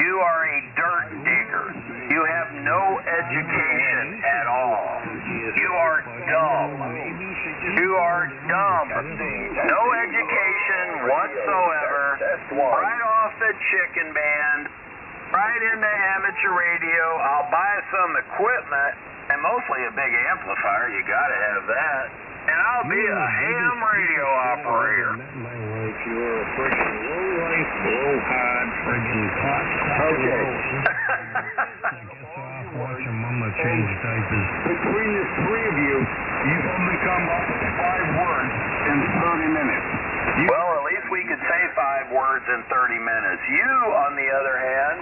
You are a dirt digger. You have no education at all. You are dumb. You are dumb. No education whatsoever. Right off the chicken band. Right into amateur radio. I'll buy some equipment. And mostly a big amplifier, you gotta have that. And I'll be a ham radio operator. My life, you're a friggin' low-life, blowhard, friggin' Okay. I guess I'll have to watch your mama change diapers. Between the three of you, you've only come up with 5 words in 30 minutes. Well, at least we could say 5 words in 30 minutes. You, on the other hand,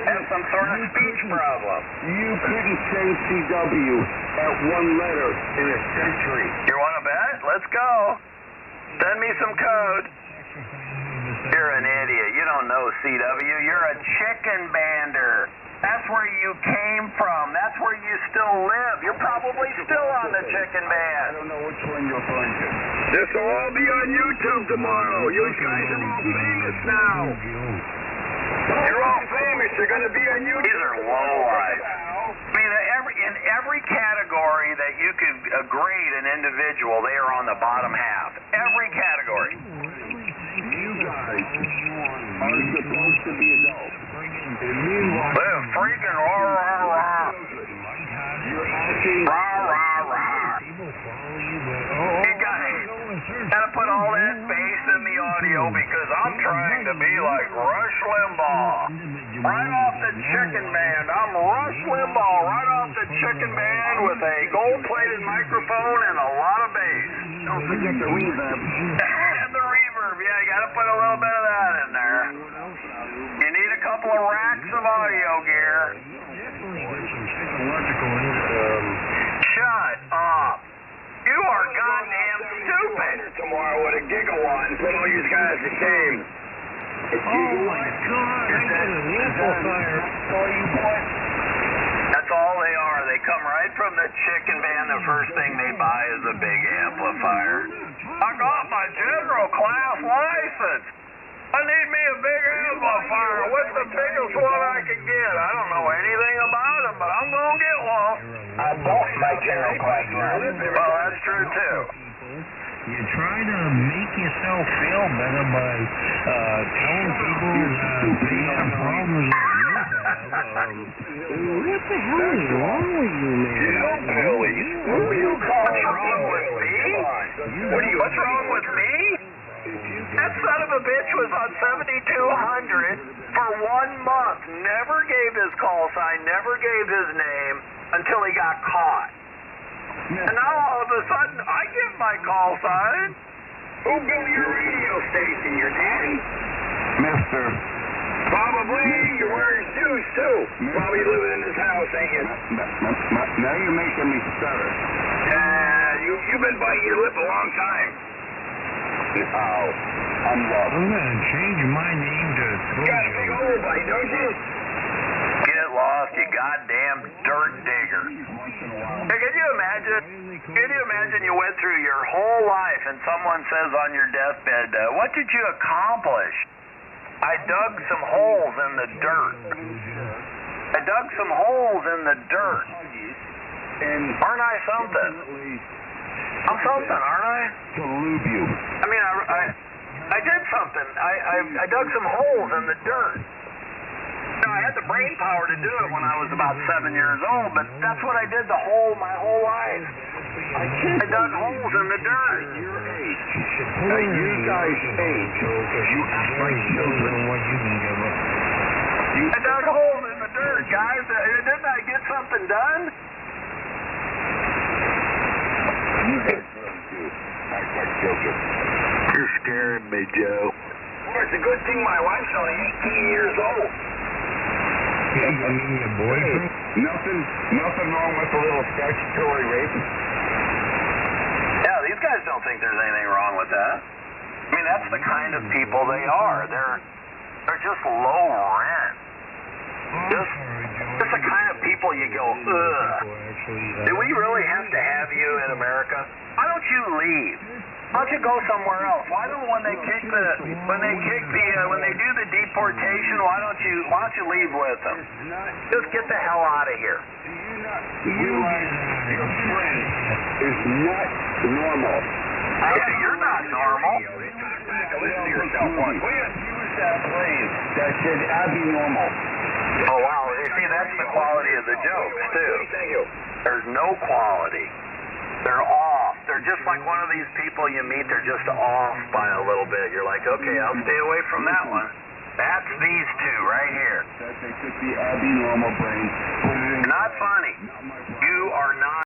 have some sort of speech problem. You couldn't say CW at 1 letter in a century. You want to bet? Let's go. Send me some code. You're an idiot. You don't know CW. You're a chicken bander. That's where you came from. That's where you still live. You're probably still on the chicken band. I don't know which one you'll find it. This will all be on YouTube tomorrow. You guys are all famous now. You're all famous. You're going to be on YouTube. These are low life. I mean, in every category that you could grade an individual, they are on the bottom half. Every category. You guys are supposed to be adults. Live freaking rah, rah, rah. You're acting Rah, rah, rah. You gotta put all that bass in the audio because I'm trying to be like Rush Limbaugh. Right off the chicken band. I'm Rush Limbaugh. Right off the chicken band with a gold-plated microphone and a lot of bass. Don't forget the reverb. And the reverb. Yeah, you gotta put a little bit of that in there. You need a couple of racks of audio gear. Shut up. You are goddamn stupid. Tomorrow with a gigawatt and put all you guys to shame. Oh my God! I got an amplifier. That's all they are. They come right from the chicken van. The first thing they buy is a big amplifier. I got my general class license. I need me a big amplifier. What's the biggest one I can get? I don't know anything about them, but I'm going to get one. I bought my general class license. Well, that's true, too. You try to make yourself feel better by telling people they have problems that you have. What the hell is wrong with you, man? Hillbillies? What's wrong with me? What's wrong with me? That son of a bitch was on 7200 for 1 month. Never gave his call sign, never gave his name until he got caught. And now all of a sudden, I give my call sign. Who built your radio station, your daddy? Mister. Probably. You're wearing shoes, too. Probably living in this house, ain't you? Now you're making me stutter. You've been biting your lip a long time. Oh, I'm lost. I'm gonna change my name to You got a big hole bite, don't you? Get lost, you goddamn dirt digger. Hey, can you imagine you went through your whole life and someone says on your deathbed, what did you accomplish? I dug some holes in the dirt. I dug some holes in the dirt. Aren't I something? I'm something, aren't I? To lube you. I mean, I did something. I dug some holes in the dirt. I had the brain power to do it when I was about 7 years old, but that's what I did my whole life. I dug holes in the dirt. Your age. At you guys' age, you act like children. I dug holes in the dirt, guys. Didn't I get something done? You guys do act like children. You're scaring me, Joe. Well, it's a good thing my wife's only 18 years old. I mean, your boyfriend? Nothing wrong with a little statutory rape. Yeah, these guys don't think there's anything wrong with that. I mean, that's the kind of people they are. They're just low rent. Just the kind of people you go, ugh. Do we really have to have you in America? Why don't you leave? Why don't you go somewhere else? Why don't when they do the deportation, why don't you leave with them? Just get the hell out of here. Your friend is not normal. Yeah, you're not normal. Listen to yourself once. Please. That said, I'll be normal. Oh, wow. You see, that's the quality of the jokes, too. There's no quality. They're off. They're just like one of these people you meet. They're just off by a little bit. You're like, okay, I'll stay away from that one. That's these two right here. They could be abnormal brain. Not funny. You are not.